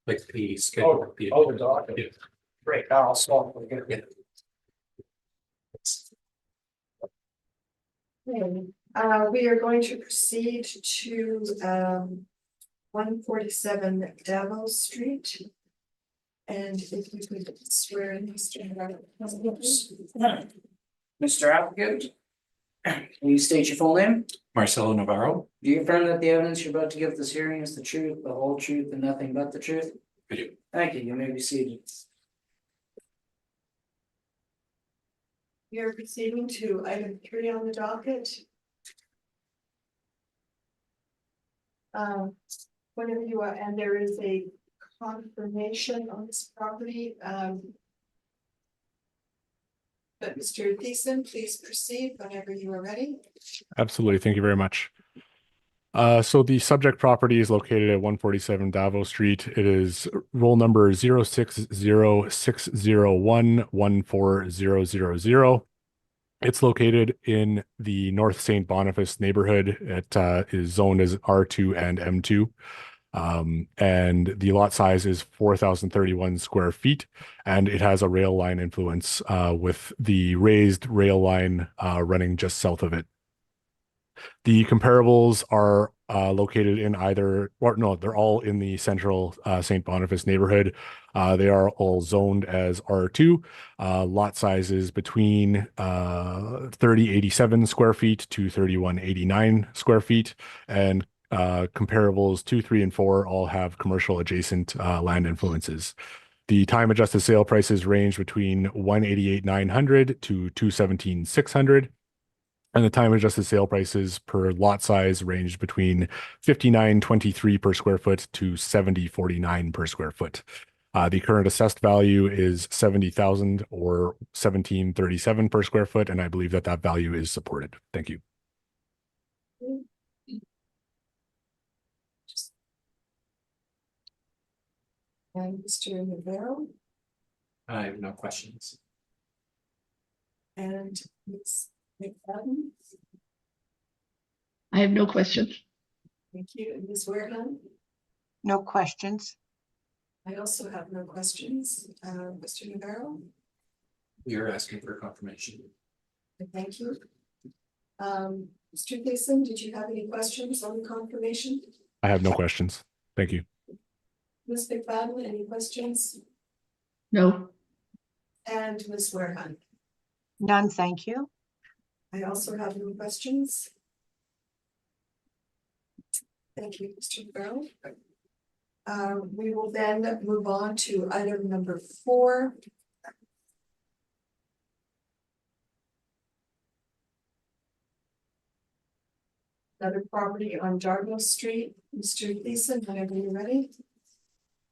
Like the schedule. The docket. Yeah. Great, I'll solve it. Yeah. Okay, we are going to proceed to 147 Davos Street. And if you could swear in Mr. Mr. Applicant, can you state your full name? Marcelo Navarro. Do you confirm that the evidence you're about to give this hearing is the truth, the whole truth, and nothing but the truth? I do. Thank you. You may be seated. We are proceeding to item 3 on the docket. Whenever you are, and there is a confirmation on this property. But Mr. Thiessen, please proceed whenever you are ready. Absolutely. Thank you very much. So the subject property is located at 147 Davos Street. It is roll number 06060011400. It's located in the North St. Boniface neighborhood. It is zoned as R2 and M2. And the lot size is 4,031 square feet, and it has a rail line influence with the raised rail line running just south of it. The comparables are located in either, or no, they're all in the central St. Boniface neighborhood. They are all zoned as R2. Lot sizes between 3087 square feet to 3189 square feet, and comparables 2, 3, and 4 all have commercial adjacent land influences. The time adjusted sale prices range between 188,900 to 217,600. And the time adjusted sale prices per lot size ranged between 59.23 per square foot to 70.49 per square foot. The current assessed value is 70,000 or 17.37 per square foot, and I believe that that value is supported. Thank you. And Mr. Navarro I have no questions. and Ms. McFadden. I have no questions. Thank you. And Ms. Wareham. No questions. I also have no questions. Mr. Navarro, We are asking for confirmation. thank you. Mr. Thiessen, did you have any questions on the confirmation? I have no questions. Thank you. Ms. McFadden, any questions? No. And Ms. Wareham. None, thank you. I also have no questions. Thank you, Mr. Navarro. We will then move on to item number 4. Another property on Dartmouth Street. Mr. Thiessen, whenever you're ready.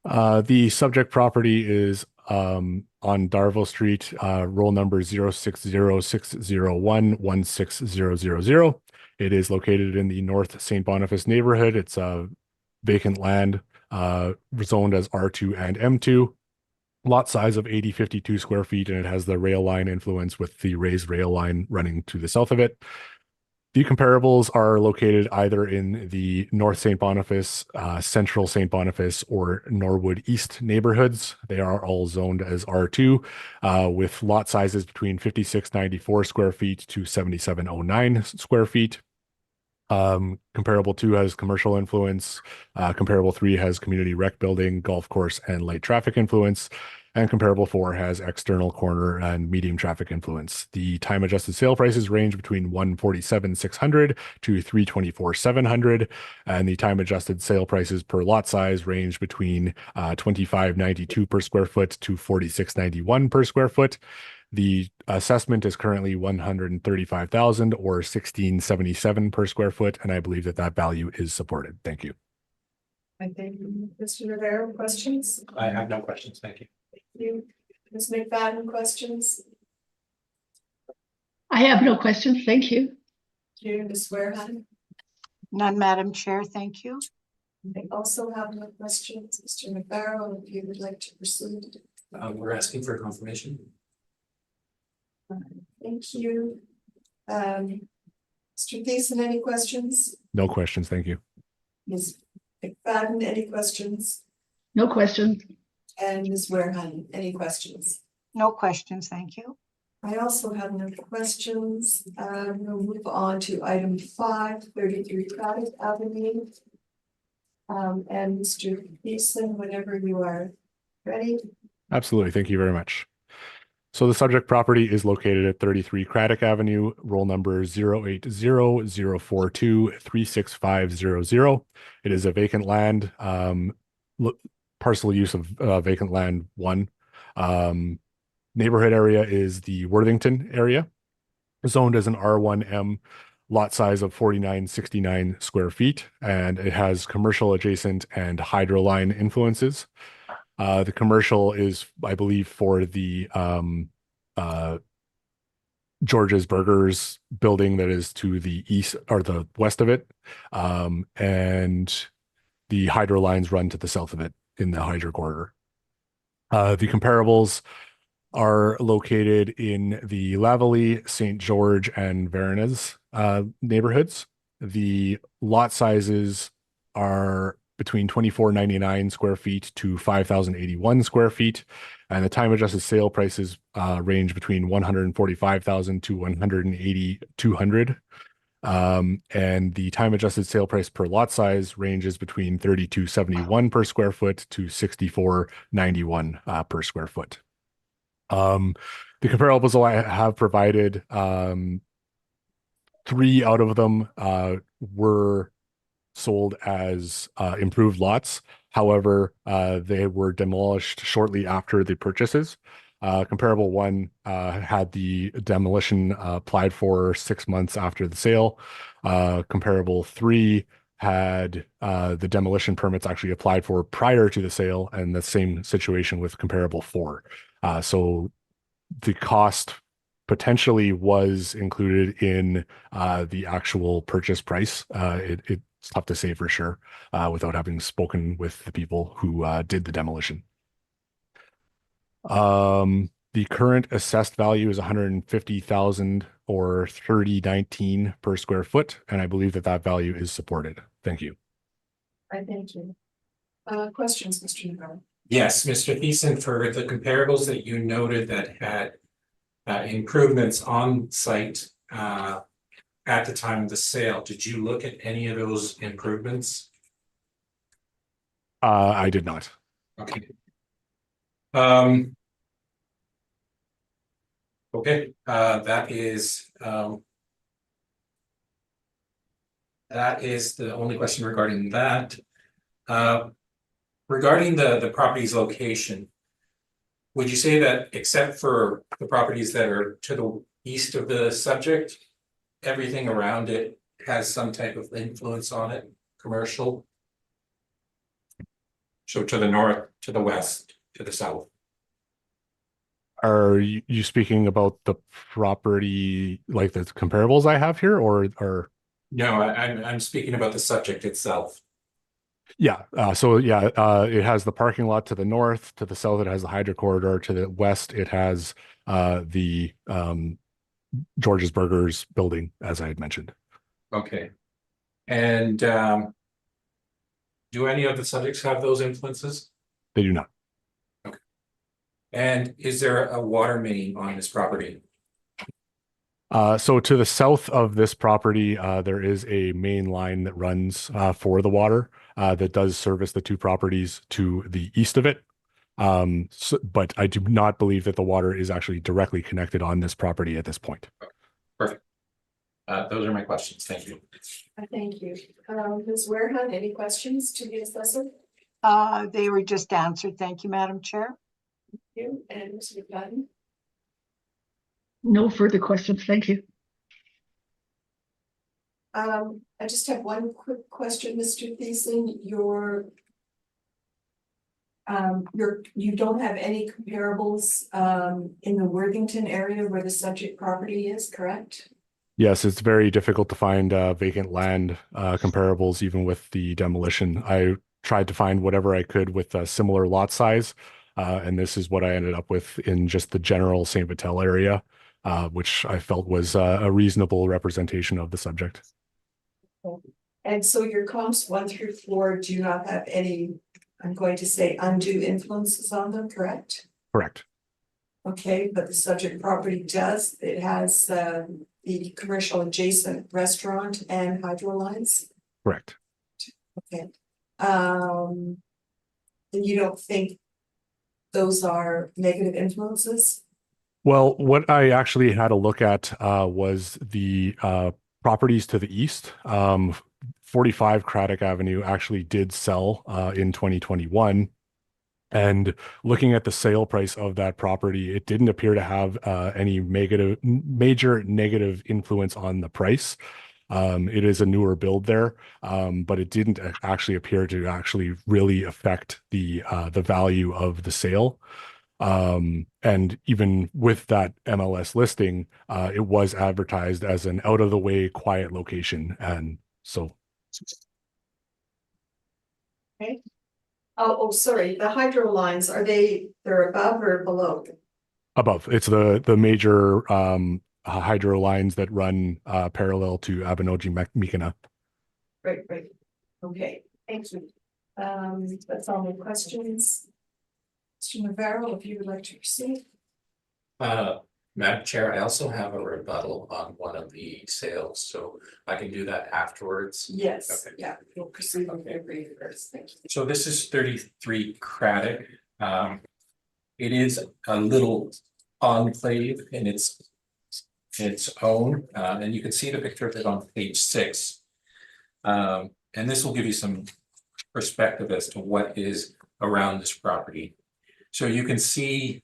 The subject property is on Darville Street, roll number 06060116000. It is located in the North St. Boniface neighborhood. It's a vacant land zoned as R2 and M2. lot size of 8052 square feet, and it has the rail line influence with the raised rail line running to the south of it. The comparables are located either in the North St. Boniface, Central St. Boniface, or Norwood East neighborhoods. They are all zoned as R2, with lot sizes between 5694 square feet to 7709 square feet. Comparable 2 has commercial influence. Comparable 3 has community rec building, golf course, and light traffic influence. And comparable 4 has external corner and medium traffic influence. The time adjusted sale prices range between 147,600 to 324,700, and the time adjusted sale prices per lot size range between 25.92 per square foot to 46.91 per square foot. The assessment is currently 135,000 or 1677 per square foot, and I believe that that value is supported. Thank you. I thank you. Mr. Rivera, questions? I have no questions. Thank you. Thank you. Ms. McFadden, questions? I have no questions. Thank you. Thank you. Ms. Wareham? None, Madam Chair, thank you. I also have no questions. Mr. McFarrow, if you would like to proceed. We're asking for confirmation. Thank you. Mr. Thiessen, any questions? No questions. Thank you. Ms. McFadden, any questions? No questions. And Ms. Wareham, any questions? No questions, thank you. I also have no questions. We'll move on to item 5, 33 Craddock Avenue. And Mr. Thiessen, whenever you are ready. Absolutely. Thank you very much. So the subject property is located at 33 Craddock Avenue, roll number 080-042-36500. It is a vacant land, parcel use of vacant land 1. Neighborhood area is the Worthington area, zoned as an R1M, lot size of 4969 square feet, and it has commercial adjacent and hydro line influences. The commercial is, I believe, for the George's Burgers building that is to the east or the west of it. And the hydro lines run to the south of it in the hydro corridor. The comparables are located in the Lavalley, St. George, and Varennes neighborhoods. The lot sizes are between 2,499 square feet to 5,081 square feet, and the time adjusted sale prices range between 145,000 to 180,200. And the time adjusted sale price per lot size ranges between 32.71 per square foot to 64.91 per square foot. The comparables I have provided, 3 out of them were sold as improved lots. However, they were demolished shortly after the purchases. Comparable 1 had the demolition applied for 6 months after the sale. Comparable 3 had the demolition permits actually applied for prior to the sale, and the same situation with comparable 4. So the cost potentially was included in the actual purchase price. It's tough to say for sure without having spoken with the people who did the demolition. The current assessed value is 150,000 or 30.19 per square foot, and I believe that that value is supported. Thank you. I thank you. Questions, Mr. Navarro? Yes, Mr. Thiessen, for the comparables that you noted that had improvements on site at the time of the sale, did you look at any of those improvements? I did not. Okay. Okay, that is the only question regarding that. Regarding the property's location, would you say that except for the properties that are to the east of the subject, everything around it has some type of influence on it, commercial? So to the north, to the west, to the south? Are you speaking about the property, like the comparables I have here, or? No, I'm speaking about the subject itself. Yeah, it has the parking lot to the north, to the south, it has the hydro corridor, to the west, it has the George's Burgers building, as I had mentioned. Okay. And do any of the subjects have those influences? They do not. And is there a water main on this property? So to the south of this property, there is a main line that runs for the water that does service the two properties to the east of it. But I do not believe that the water is actually directly connected on this property at this point. Perfect. Those are my questions. Thank you. Thank you. Ms. Warehan, any questions to the assessor? They were just answered. Thank you, Madam Chair. You and Mr. McFadden? No further questions, thank you. I just have one quick question, Mr. Thiessen. You don't have any comparables in the Worthington area where the subject property is, correct? Yes, it's very difficult to find vacant land comparables, even with the demolition. I tried to find whatever I could with a similar lot size, and this is what I ended up with in just the general St. Vital area, which I felt was a reasonable representation of the subject. And so your comps 1 through 4 do not have any, I'm going to say, undue influences on them, correct? Correct. Okay, but the subject property does. It has the commercial adjacent restaurant and hydro lines. Correct. Okay. And you don't think those are negative influences? Well, what I actually had a look at was the properties to the east. 45 Craddock Avenue actually did sell in 2021. And looking at the sale price of that property, it didn't appear to have any major negative influence on the price. It is a newer build there, but it didn't actually appear to actually really affect the value of the sale. And even with that MLS listing, it was advertised as an out of the way, quiet location. And so. Okay. Oh, sorry. The hydro lines, they're above or below? Above. It's the major hydro lines that run parallel to Abinogi-Mekina. Right. Okay, thank you. That's all my questions. Mr. Navarro, if you would like to proceed. Madam Chair, I also have a rebuttal on one of the sales, so I can do that afterwards. Yes, Okay. yeah, you'll proceed with your brief first. Thank you. So this is 33 Craddock. It is a little enclave in its own, and you can see the picture of it on page 6. And this will give you some perspective as to what is around this property. So you can see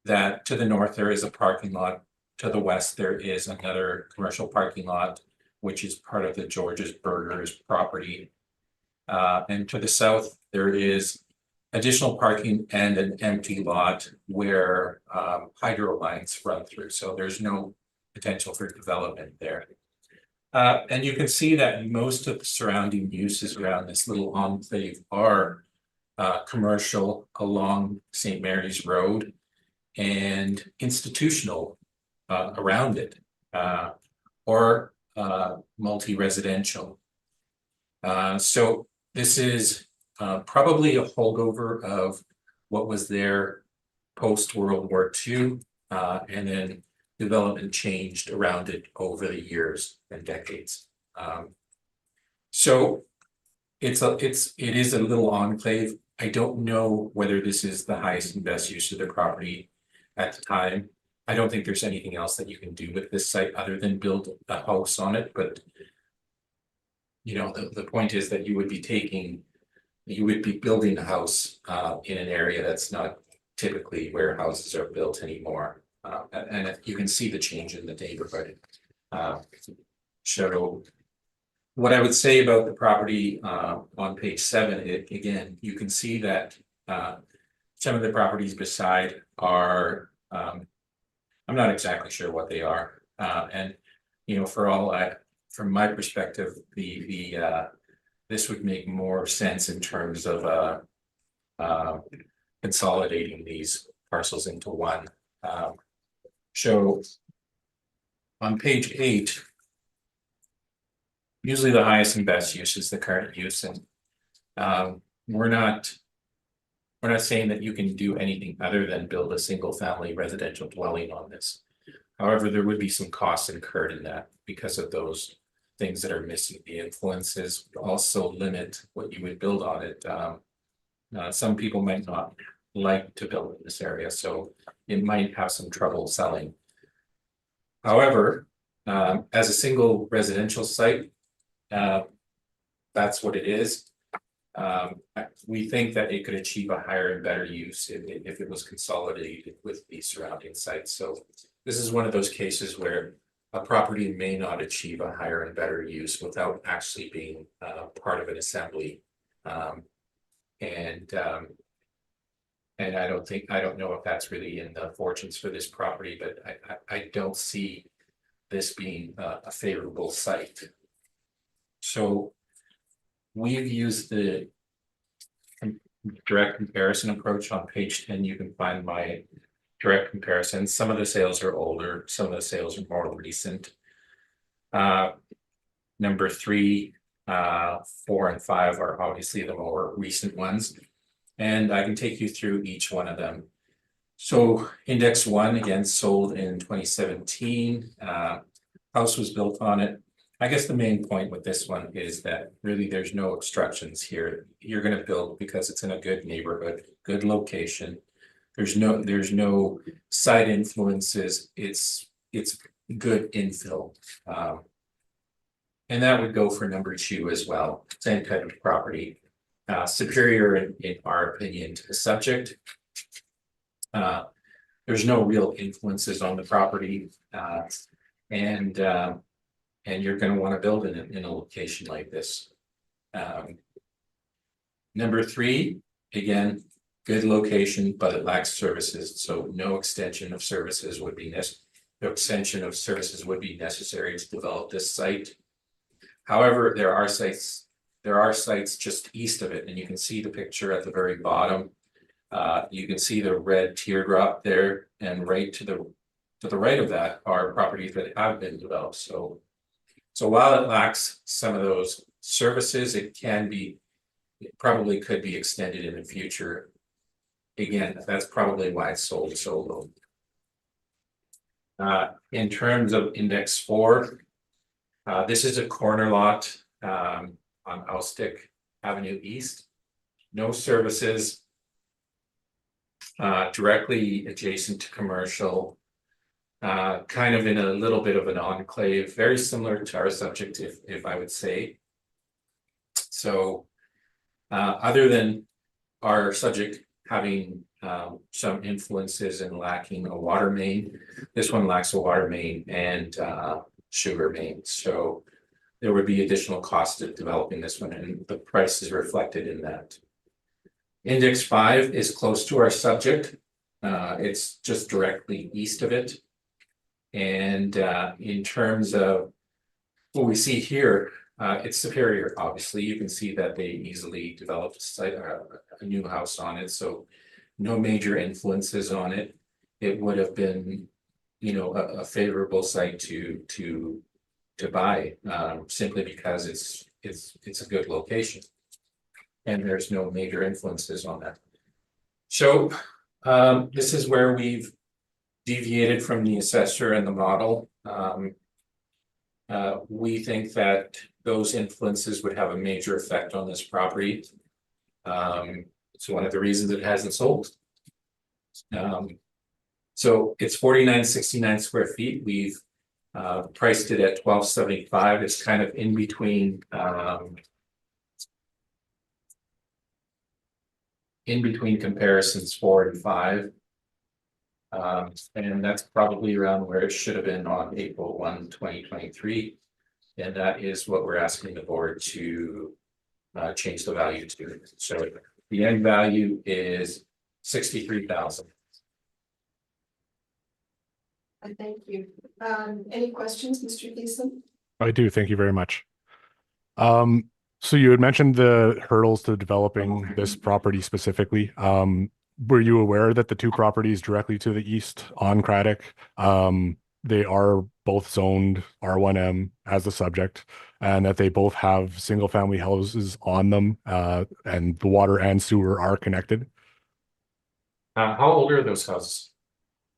that to the north there is a parking lot. To the west there is another commercial parking lot, which is part of the George's Burgers property. And to the south there is additional parking and an empty lot where hydro lines run through. So there's no potential for development there. And you can see that most of the surrounding uses around this little enclave are commercial along St. Mary's Road and institutional around it, or multi-residential. So this is probably a holdover of what was there post-World War II, and then development changed around it over the years and decades. So it is a little enclave. I don't know whether this is the highest and best use of the property at the time. I don't think there's anything else that you can do with this site other than build a house on it, but you know, the point is that you would be building a house in an area that's not typically where houses are built anymore. And you can see the change in the neighborhood. So what I would say about the property on page 7, again, you can see that some of the properties beside are, I'm not exactly sure what they are. And, you know, from my perspective, the this would make more sense in terms of consolidating these parcels into one. So on page 8, usually the highest and best use is the current use, and we're not saying that you can do anything other than build a single family residential dwelling on this. However, there would be some costs incurred in that because of those things that are missing. The influences would also limit what you would build on it. Some people might not like to build in this area, so it might have some trouble selling. However, as a single residential site, that's what it is. We think that it could achieve a higher and better use if it was consolidated with the surrounding sites. So this is one of those cases where a property may not achieve a higher and better use without actually being part of an assembly. And I don't know if that's really in the fortunes for this property, but I don't see this being a favorable site. So we've used the direct comparison approach on page 10. You can find my direct comparison. Some of the sales are older, some of the sales are more recent. Number 3, 4, and 5 are obviously the more recent ones, and I can take you through each one of them. So index 1, again, sold in 2017. House was built on it. I guess the main point with this one is that really there's no obstructions here. You're going to build because it's in a good neighborhood, good location. There's no side influences. It's good infill. And that would go for number 2 as well. Same type of property. Superior in our opinion to the subject. There's no real influences on the property. And you're going to want to build in a location like this. Number 3, again, good location, but it lacks services. So no extension of services would be necessary to develop this site. However, there are sites just east of it, and you can see the picture at the very bottom. You can see the red teardrop there, and right to the right of that are properties that have been developed. So while it lacks some of those services, it probably could be extended in the future. Again, that's probably why it's sold so low. In terms of index 4, this is a corner lot on Austick Avenue East. No services, directly adjacent to commercial. Kind of in a little bit of an enclave, very similar to our subject, if I would say. So other than our subject having some influences and lacking a water main, this one lacks a water main and sugar main. So there would be additional cost of developing this one, and the price is reflected in that. Index 5 is close to our subject. It's just directly east of it. And in terms of what we see here, it's superior. Obviously, you can see that they easily developed a new house on it. So no major influences on it. It would have been, a favorable site to buy simply because it's a good location, and there's no major influences on that. So this is where we've deviated from the assessor and the model. We think that those influences would have a major effect on this property. It's one of the reasons it hasn't sold. So it's 4969 square feet. We've priced it at $12.75. It's kind of in between comparisons 4 and 5. And that's probably around where it should have been on April 1, 2023. And that is what we're asking the board to change the value to. So the end value is $63,000. Thank you. Any questions, Mr. Gleason? I do. Thank you very much. So you had mentioned the hurdles to developing this property specifically. Were you aware that the two properties directly to the east on Craddock, they are both zoned R1M as the subject, and that they both have single family houses on them, and the water and sewer are connected? How old are those houses?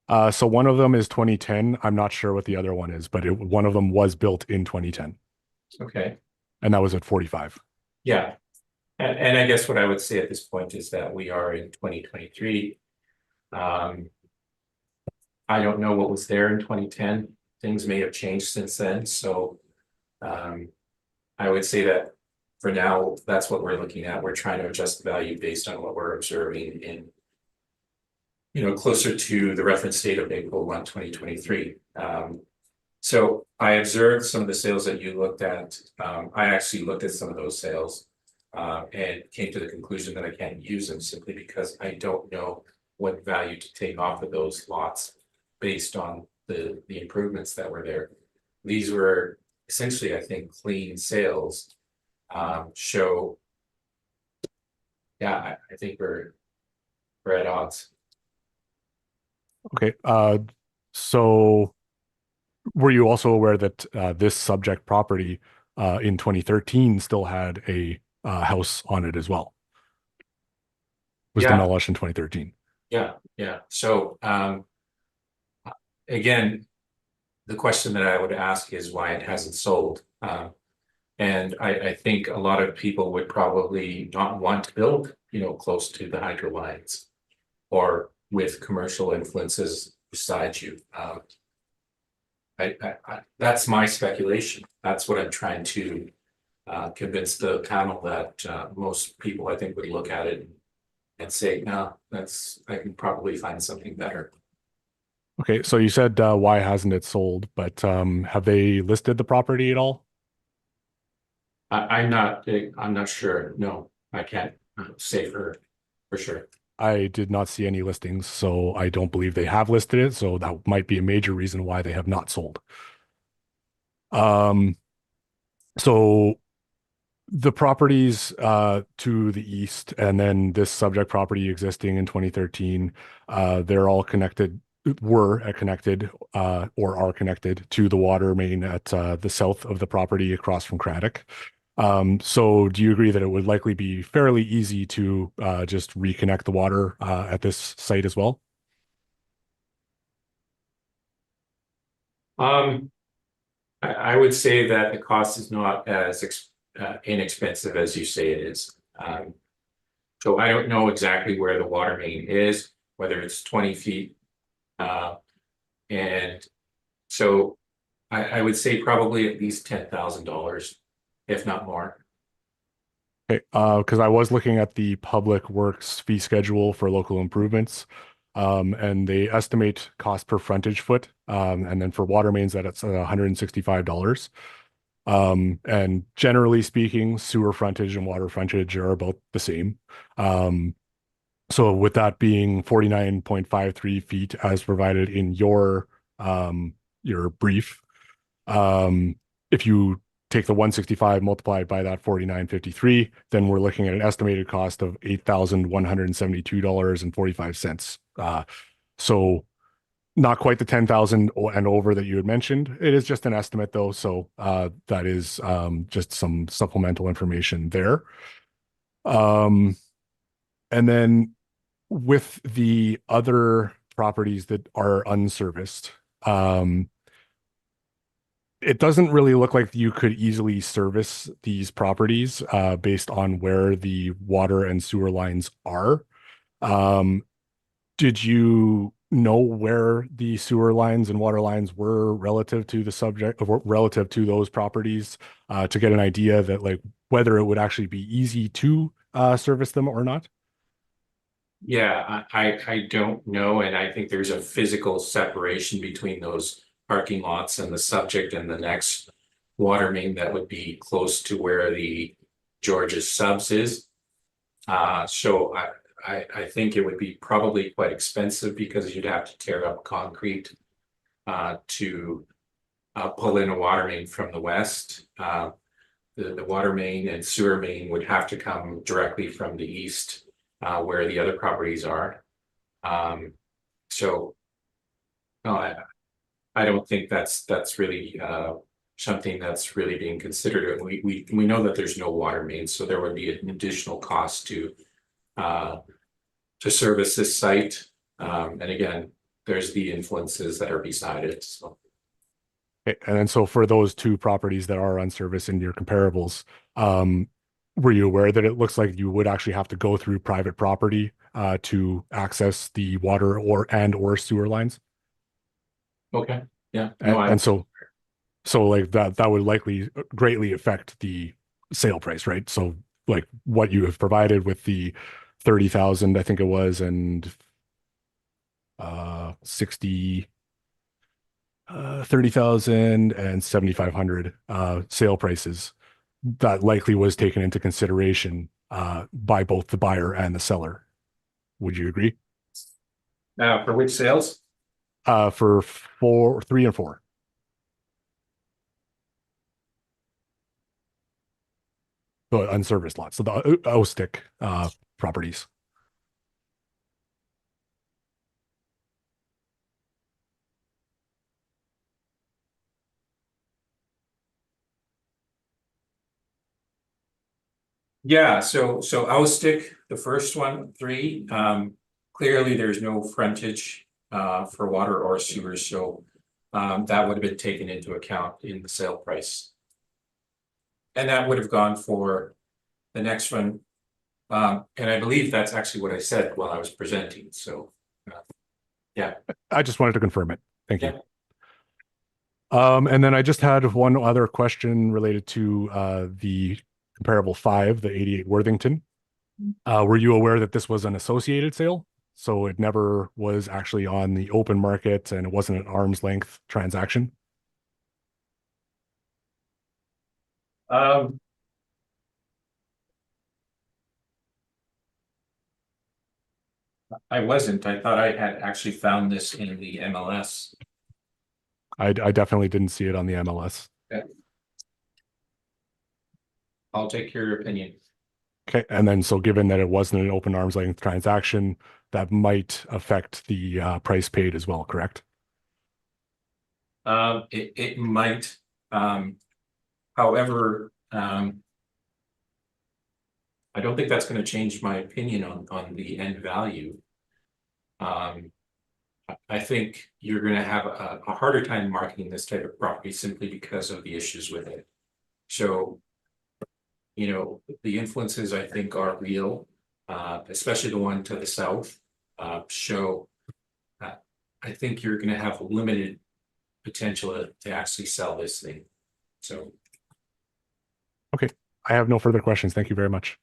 So one of them is 2010. I'm not sure what the other one is, but one of them was built in 2010, Okay, and that was at 45. yeah. And I guess what I would say at this point is that we are in 2023. I don't know what was there in 2010. Things may have changed since then, so I would say that for now, that's what we're looking at. We're trying to adjust the value based on what we're observing in, closer to the reference date of April 1, 2023. So I observed some of the sales that you looked at. I actually looked at some of those sales and came to the conclusion that I can't use them simply because I don't know what value to take off of those lots based on the improvements that were there. These were essentially, I think, clean sales. Show, yeah, I think we're at odds. Okay. So were you also aware that this subject property in 2013 still had a house on it as well? Was Yeah. demolished in 2013. Yeah. So again, the question that I would ask is why it hasn't sold. And I think a lot of people would probably not want to build, close to the hydro lines or with commercial influences beside you. That's my speculation. That's what I'm trying to convince the panel that most people, I think, would look at it and say, no, I can probably find something better. Okay, so you said why hasn't it sold, but have they listed the property at all? I'm not sure. No, I can't say for sure. I did not see any listings, so I don't believe they have listed it. So that might be a major reason why they have not sold. So the properties to the east, and then this subject property existing in 2013, they're all connected, or are connected to the water main at the south of the property across from Craddock. So do you agree that it would likely be fairly easy to just reconnect the water at this site as well? I would say that the cost is not as inexpensive as you say it is. So I don't know exactly where the water main is, whether it's 20 feet. And so I would say probably at least $10,000, if not more. Okay, because I was looking at the public works fee schedule for local improvements, and they estimate cost per frontage foot, and then for water mains that it's $165. And generally speaking, sewer frontage and water frontage are about the same. So with that being 49.53 feet as provided in your brief, if you take the 165 multiplied by that 49.53, then we're looking at an estimated cost of $8,172.45. So not quite the 10,000 and over that you had mentioned. It is just an estimate though. So that is just some supplemental information there. And then with the other properties that are unserviced, it doesn't really look like you could easily service these properties based on where the water and sewer lines are. Did you know where the sewer lines and water lines were relative to the subject, or relative to those properties, to get an idea that like whether it would actually be easy to service them or not? Yeah, I don't know, and I think there's a physical separation between those parking lots and the subject and the next water main that would be close to where the George's Subs is. So I think it would be probably quite expensive because you'd have to tear up concrete to pull in a water main from the west. the water main and sewer main would have to come directly from the east, where the other properties are. So. No, I don't think that's really, something that's really being considered. We know that there's no water main, so there would be an additional cost to service this site. And again, there's the influences that are beside it, so. Okay, and then so for those two properties that are unserviced in your comparables, were you aware that it looks like you would actually have to go through private property to access the water or sewer lines? Okay, yeah. And, No, and so like that would likely greatly affect the sale price, right? So like what you have provided with the 30,000, I think it was, and 30,000 and 7,500 sale prices, that likely was taken into consideration by both the buyer and the seller. Would you agree? for which sales? For 3 and 4. The unserviced lots, so the O-stick properties. Yeah, so Oustick, the first one, 3, clearly there's no frontage for water or sewers, so that would have been taken into account in the sale price. And that would have gone for the next one. And I believe that's actually what I said while I was presenting, so yeah. I just wanted to confirm it. Thank you. Yeah. And then I just had one other question related to the comparable 5, the 88 Worthington. Were you aware that this was an associated sale? So it never was actually on the open market and it wasn't an arm's length transaction? I wasn't. I thought I had actually found this in the MLS. I definitely didn't see it on the MLS. Okay. I'll take your opinion. Okay, and then so given that it wasn't an open arm's length transaction, that might affect the price paid as well, correct? It might, however, I don't think that's going to change my opinion on the end value. I think you're going to have a harder time marketing this type of property simply because of the issues with it. So, you know, the influences I think are real, especially the one to the south. I think you're going to have limited potential to actually sell this thing. So. Okay, I have no further questions. Thank you very much.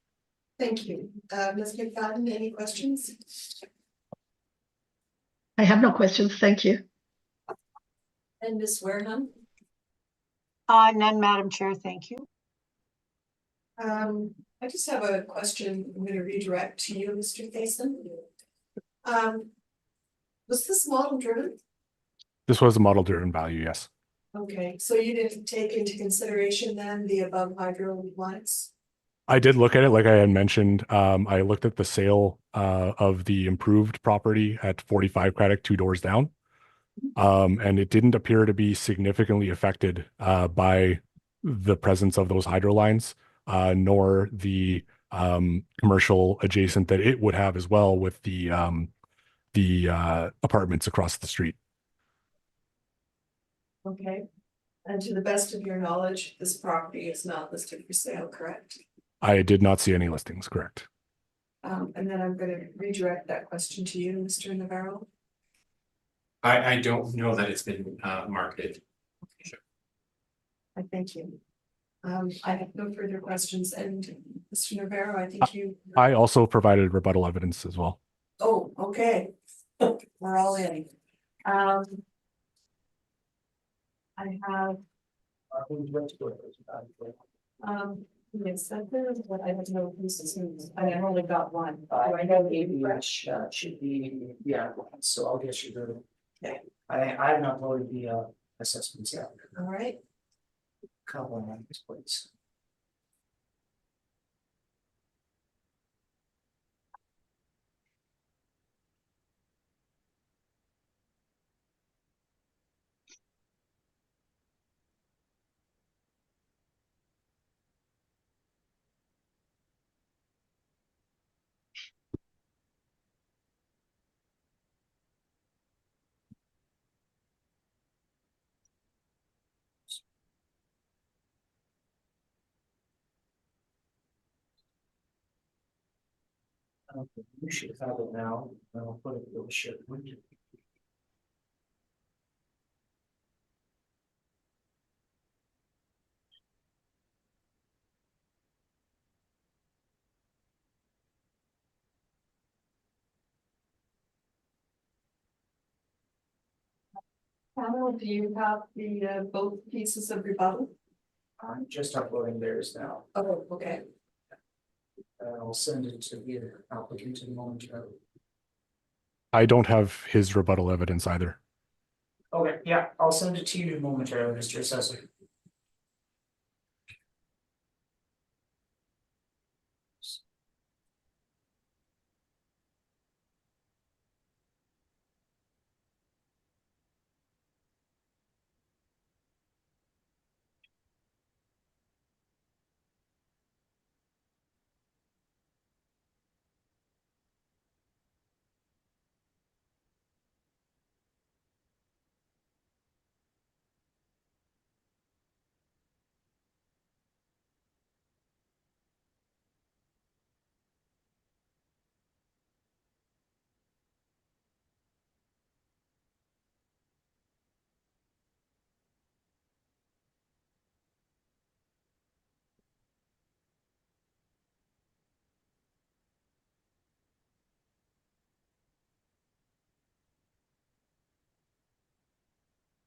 Thank you. Ms. McFadden, any questions? I have no questions. Thank you. And Ms. Wareham? None, Madam Chair, thank you. I just have a question I'm going to redirect to you, Mr. Thayson. Was this model driven? This was a model driven value, yes. Okay, so you didn't take into consideration then the above hydro lines? I did look at it, like I had mentioned. I looked at the sale of the improved property at 45 Craddock, 2 doors down. And it didn't appear to be significantly affected by the presence of those hydro lines, nor the commercial adjacent that it would have as well with the apartments across the street. Okay, and to the best of your knowledge, this property is not listed for sale, correct? I did not see any listings, correct? And then I'm gonna redirect that question to you, Mr. Navarro. I don't know that it's been marketed. I thank you. I have no further questions, and Mr. Navarro, I think you. I also provided rebuttal evidence as well. Oh, okay. We're all in. I have. Yes, but I have no pieces, I have only got one. Do I know the fresh? Should be, yeah, so I'll get you the. Okay. I have not voted the assessments yet. All right, Couple of these, please. Okay, we should have it now, and I'll put it in the ship. Pamela, do you have the both pieces of rebuttal? I'm just uploading theirs now, Oh, okay. I'll send it to the applicant in momentarily. I don't have his rebuttal evidence either. Okay, yeah, I'll send it to you momentarily, Mr. Assessor.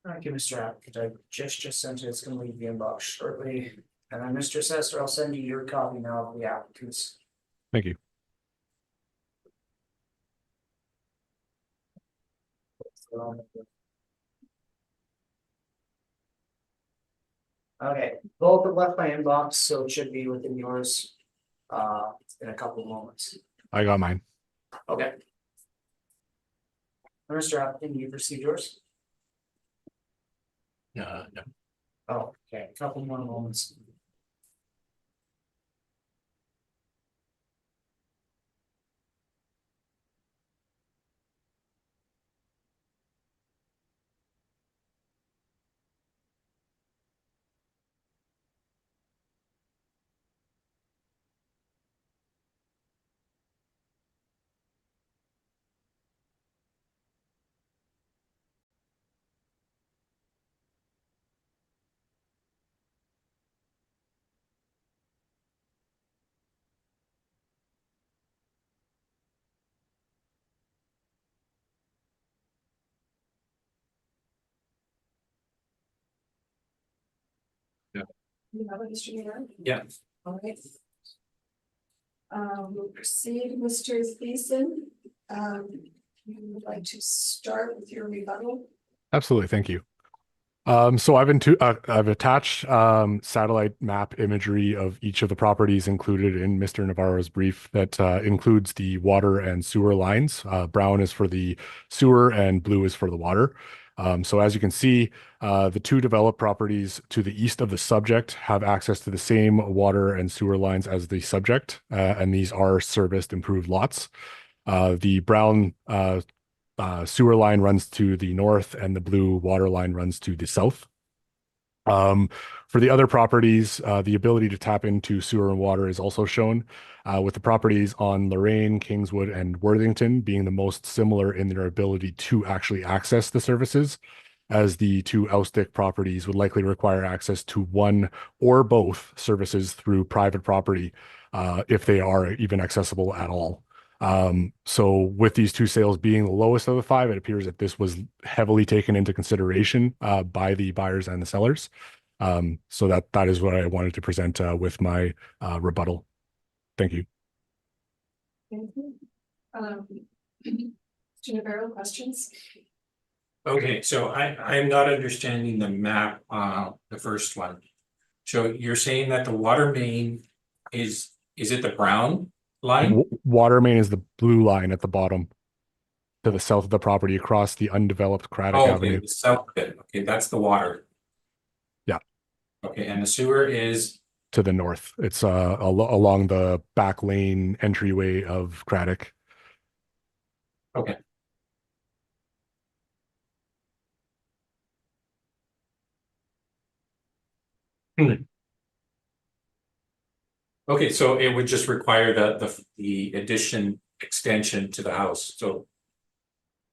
Thank you, Mr. Applicant. I just sent it. It's gonna leave the inbox shortly. And then, Mr. Assessor, I'll send you your copy now of the applicants. Thank you. Okay, both have left my inbox, so it should be within yours. In a couple of moments. I got mine. Okay. Mr. Applicant, you've received yours? No. Oh, okay, a couple more moments. You have it, Mr. Mayor? Yeah. All right. We'll proceed, Mr. Thiessen. You would like to start with your rebuttal? Absolutely. Thank you. So I've attached satellite map imagery of each of the properties included in Mr. Navarro's brief that includes the water and sewer lines. Brown is for the sewer and blue is for the water. So as you can see, the two developed properties to the east of the subject have access to the same water and sewer lines as the subject, and these are serviced improved lots. The brown sewer line runs to the north and the blue water line runs to the south. For the other properties, the ability to tap into sewer and water is also shown, with the properties on Lorraine, Kingswood, and Worthington being the most similar in their ability to actually access the services, as the two Oustick properties would likely require access to one or both services through private property, if they are even accessible at all. So with these two sales being the lowest of the five, it appears that this was heavily taken into consideration by the buyers and the sellers. So that is what I wanted to present with my rebuttal. Thank you. Thank you. Mr. Navarro, questions? Okay, so I'm not understanding the map, the first one. So you're saying that the water main is it the brown line? Water main is the blue line at the bottom to the south of the property across the undeveloped Craddock Oh, Avenue. okay, the south bit. Okay, that's the water. Yeah. Okay, and the sewer is, To the north. It's along the back lane entryway of Craddock. okay. Okay, so it would just require the addition extension to the house, so.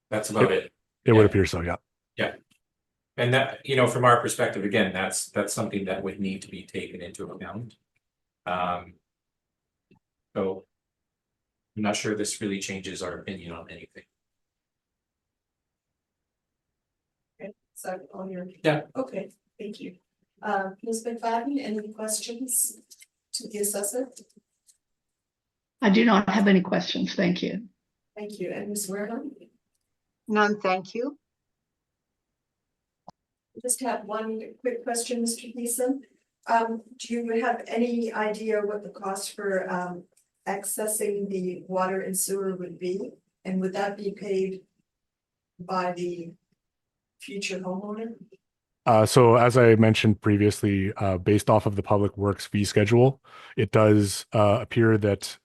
That's about it. It would Yeah. appear so, yeah. And that, you know, from our perspective, again, that's something that would need to be taken into account. So. I'm not sure this really changes our opinion on anything. So on your. Yeah. Okay, thank you. Ms. McFadden, any questions to the assessor? I do not have any questions. Thank you. Thank you. And Ms. Wareham? None, thank you. Just have one quick question, Mr. Thiessen. Do you have any idea what the cost for accessing the water and sewer would be? And would that be paid by the future homeowner? So as I mentioned previously, based off of the Public Works fee schedule, it does appear that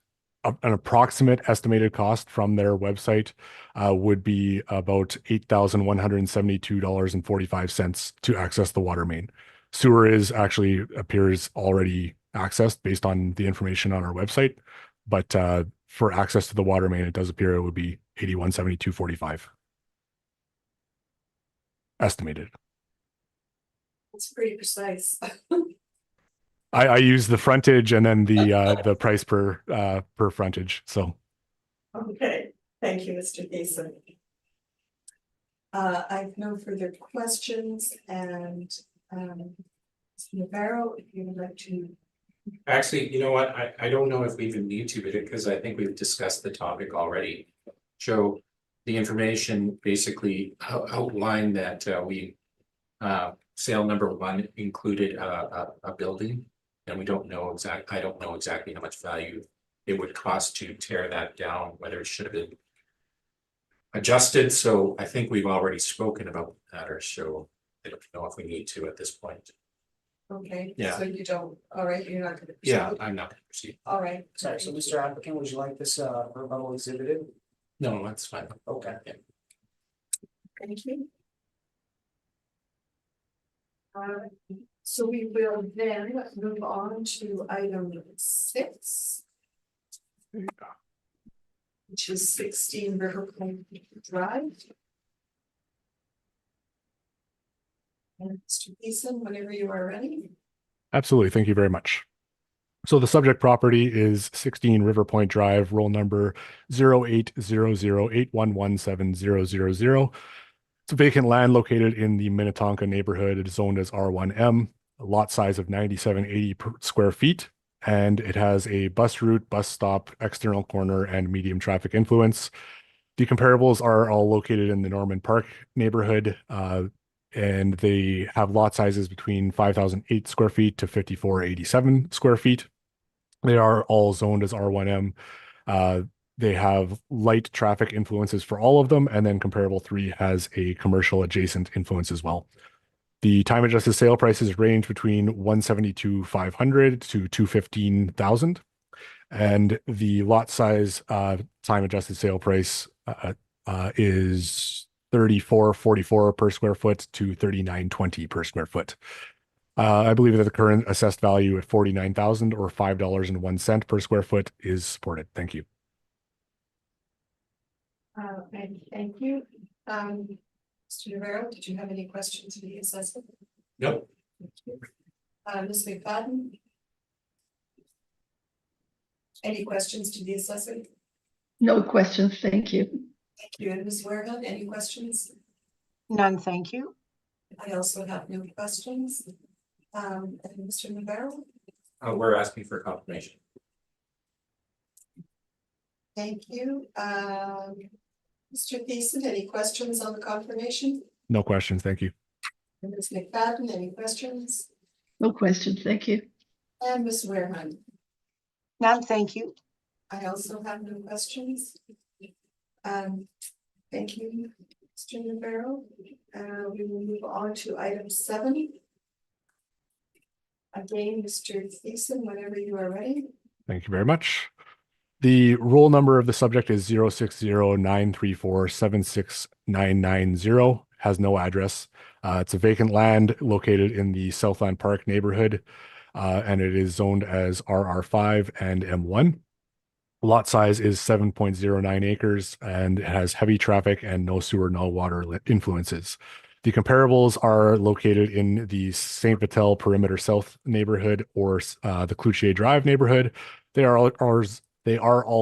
an approximate estimated cost from their website would be about $8,172.45 to access the water main. Sewer is actually appears already accessed based on the information on our website, but for access to the water main, it does appear it would be $81.7245 estimated. It's pretty precise. I use the frontage and then the price per frontage. So Okay, thank you, Mr. Thiessen. I have no further questions and Mr. Navarro, if you would like to. Actually, you know what, I don't know if we even need to, because I think we've discussed the topic already. So the information basically outlined that we sale number one included a building. And we don't know I don't know exactly how much value it would cost to tear that down, whether it should have been adjusted. So I think we've already spoken about that, or so I don't know if we need to at this point. Okay. Yeah. So you don't, all right, you're not gonna. Yeah, proceed? I'm not gonna proceed. All right. Sorry, so Mr. Applicant, would you like this rebuttal exhibited? No, that's fine. Okay. Yeah. Thank you. So we will then move on to item 6. Which is 16 River Point Drive. And Mr. Thiessen, whenever you are ready. absolutely, thank you very much. So the subject property is 16 River Point Drive, roll number 0800811700. It's a vacant land located in the Minnetonka neighborhood. It's zoned as R1M, a lot size of 9780 square feet, and it has a bus route, bus stop, external corner, and medium traffic influence. The comparables are all located in the Norman Park neighborhood, and they have lot sizes between 5,008 square feet to 5,487 square feet. They are all zoned as R1M. They have light traffic influences for all of them, and then comparable 3 has a commercial adjacent influence as well. The time adjusted sale prices range between $172,500 to $215,000, and the lot size time adjusted sale price is $34.44 per square foot to $39.20 per square foot. I believe that the current assessed value at $49,000 or $5.01 per square foot is supported. Thank you. Thank you. Mr. Navarro, did you have any questions for the assessor? Nope. Ms. McFadden? Any questions to the assessor? No questions. Thank you. Thank you. And Ms. Wareham, any questions? None, thank you. I also have no questions. And Mr. Navarro? We're asking for confirmation. Thank you. Mr. Thiessen, any questions on the confirmation? No questions. Thank you. And Ms. McFadden, any questions? No questions. Thank you. And Ms. Wareham? None, thank you. I also have no questions. Thank you, Mr. Navarro. We will move on to item 7. Again, Mr. Thiessen, whenever you are ready. Thank you very much. The roll number of the subject is 060-934-76990. Has no address. It's a vacant land located in the Southland Park neighborhood, and it is zoned as RR5 and M1. Lot size is 7.09 acres and it has heavy traffic and no sewer, no water influences. The comparables are located in the St. Vital Perimeter South neighborhood or the Cloutier Drive neighborhood. They are all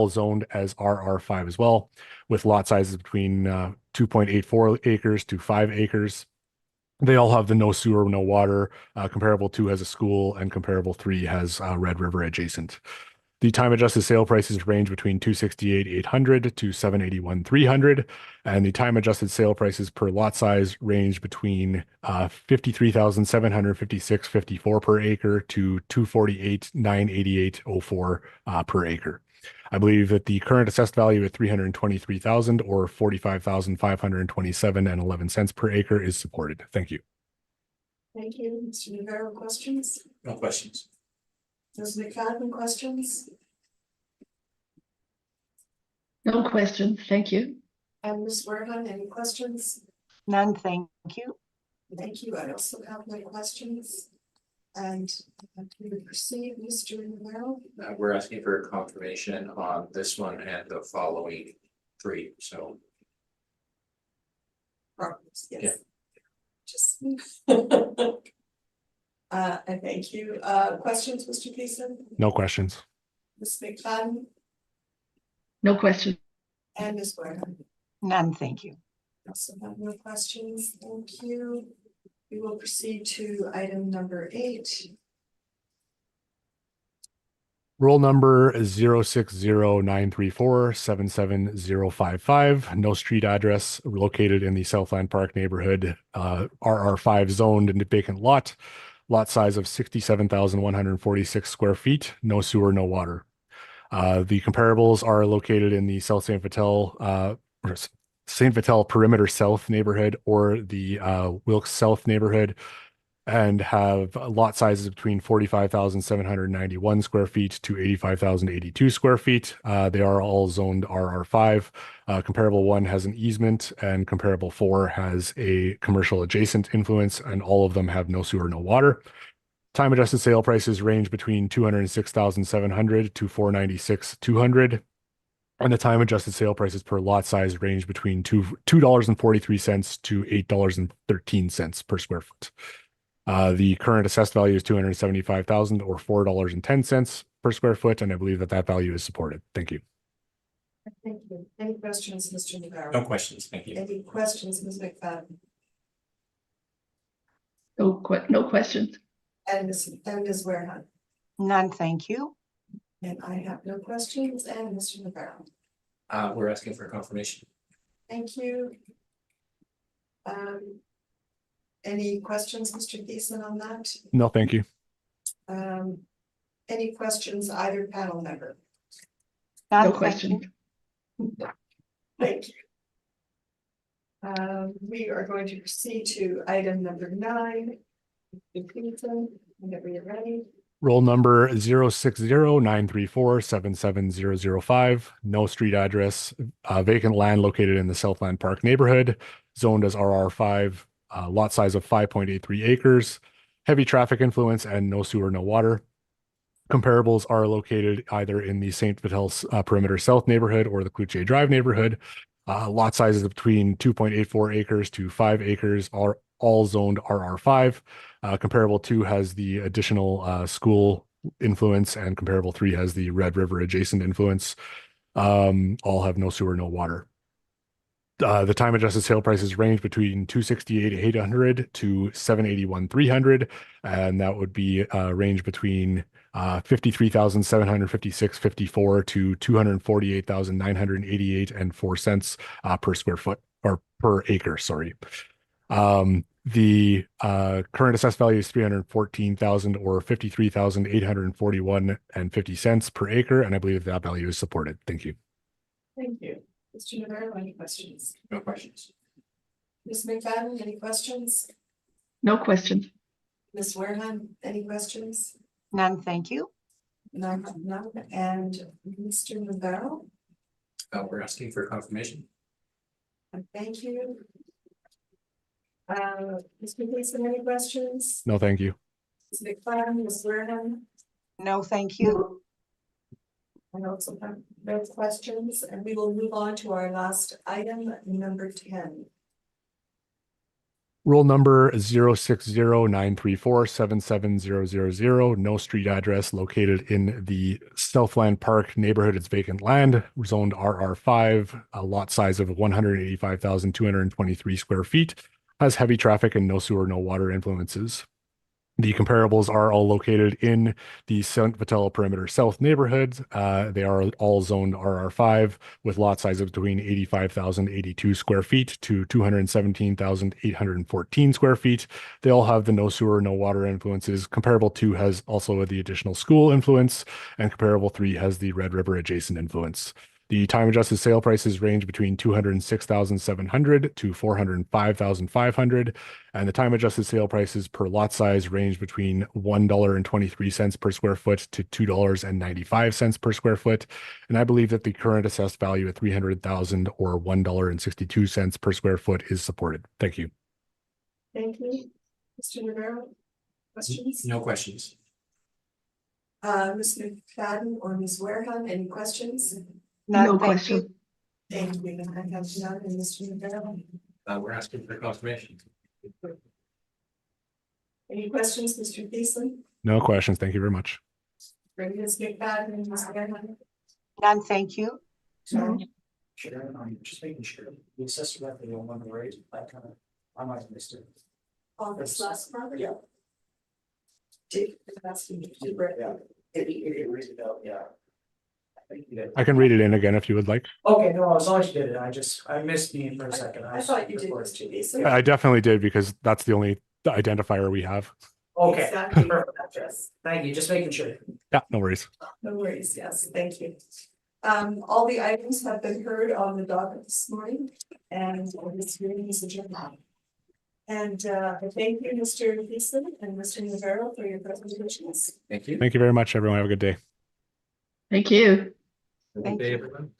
zoned as RR5 as well, with lot sizes between 2.84 acres to 5 acres. They all have the no sewer, no water. Comparable 2 has a school, and comparable 3 has Red River adjacent. The time adjusted sale prices range between 268,800 to 781,300, and the time adjusted sale prices per lot size range between 53,756.54 per acre to 248,988.04 per acre. I believe that the current assessed value at 323,000 or 45,527.11 cents per acre is supported. Thank you. Thank you. Mr. Navarro, questions? No questions. Ms. McFadden, questions? No questions, thank you. And Ms. Wareham, any questions? None, thank you. Thank you. I also have no questions. And we would proceed, Mr. Navarro. We're asking for a confirmation on this one and the following 3, so. Yes. Yeah. Just. And thank you. Questions, Mr. Gleason? No questions. Ms. McFadden No questions. and Ms. Wareham. None, thank you. Also have no questions. Thank you. We will proceed to item number 8. Roll number 060-934-77055. No street address, located in the Southland Park neighborhood, RR5 zoned and vacant lot. Lot size of 67,146 square feet. No sewer, no water. The comparables are located in the South St. Vital, St. Vital Perimeter South neighborhood or the Wilkes South neighborhood, and have lot sizes between 45,791 square feet to 85,082 square feet. They are all zoned RR5. Comparable 1 has an easement, and comparable 4 has a commercial adjacent influence, and all of them have no sewer, no water. Time adjusted sale prices range between 206,700 to 496,200. And the time adjusted sale prices per lot size range between $2.43 to $8.13 per square foot. The current assessed value is 275,000 or $4.10 per square foot, and I believe that value is supported. Thank you. Thank you. Any questions, Mr. Navarro? No questions, thank you. Any questions, Ms. McFadden? No questions. And Ms. Wareham? None, thank you. And I have no questions. And Mr. Navarro? We're asking for confirmation. Thank you. Any questions, Mr. Gleason, on that? No, thank you. Any questions, either panel member? None, No thank questions. you. Thank you. We are going to proceed to item number 9. Mr. Gleason, whenever you're ready. Roll number 060-934-77005. No street address. Vacant land located in the Southland Park neighborhood, zoned as RR5. Lot size of 5.83 acres. Heavy traffic influence and no sewer, no water. Comparables are located either in the St. Vital Perimeter South neighborhood or the Cloutier Drive neighborhood. Lot sizes of between 2.84 acres to 5 acres are all zoned RR5. Comparable 2 has the additional school influence, and comparable 3 has the Red River adjacent influence. All have no sewer, no water. The time adjusted sale prices range between 268,800 to 781,300, and that would be range between 53,756.54 to 248,988 and 4 cents per square foot or per acre. Sorry. The current assessed value is 314,000 or 53,841 and 50 cents per acre, and I believe that value is supported. Thank you. Thank you. Mr. Navarro, any questions? No questions. Ms. McFadden, any questions? No questions. Ms. Wareham, any questions? None, thank you. None. And Mr. Navarro? We're asking for confirmation. Thank you. Mr. Gleason, any questions? No, thank you. Ms. McFadden, Ms. Wareham? No, thank you. I also have no questions, and we will move on to our last item, number 10. Rule number 060-934-77000, no street address located in the Southland Park neighborhood. It's vacant land, zoned RR5, a lot size of 185,223 square feet, has heavy traffic and no sewer, no water influences. The comparables are all located in the St. Vital Perimeter South neighborhood. They are all zoned RR5 with lot sizes between 85,082 square feet to 217,814 square feet. They all have the no sewer, no water influences. Comparable 2 has also the additional school influence, and comparable 3 has the Red River adjacent influence. The time adjusted sale prices range between 206,700 to 405,500, and the time adjusted sale prices per lot size range between $1.23 per square foot to $2.95 per square foot. And I believe that the current assessed value at $300,000 or $1.62 per square foot is supported. Thank you. Thank you. Mr. Rivera, questions? No questions. Ms. McFadden or Ms. Wareham, any questions? No None, thank question. you. Thank you. I have none, and Mr. Rivera. We're asking for confirmation. Any questions, Mr. Beasley? No questions. Thank you very much. For Ms. McFadden and Ms. Wareham? None, thank you. No. Sure, I'm just making sure. The assessor left the one right, I might have missed it. On this last property? Yeah. That's It reads it out, yeah. I think you did. I can read it in again if you would like. Okay, no, as long as you did it, I missed me for a second. I thought you did, Mr. Beasley. I definitely did because that's the only identifier we have. Okay, Exactly. perfect. Address. Thank you, just making sure. Yeah, no worries. No worries, yes, thank you. All the items have been heard on the docket this morning, and this hearing is adjourned. And I thank you, Mr. Beasley and Mr. Navarro, for your presentations. Thank you. Thank you very much, everyone. Have a good day. Thank you. Have a good Thank day, you. everyone.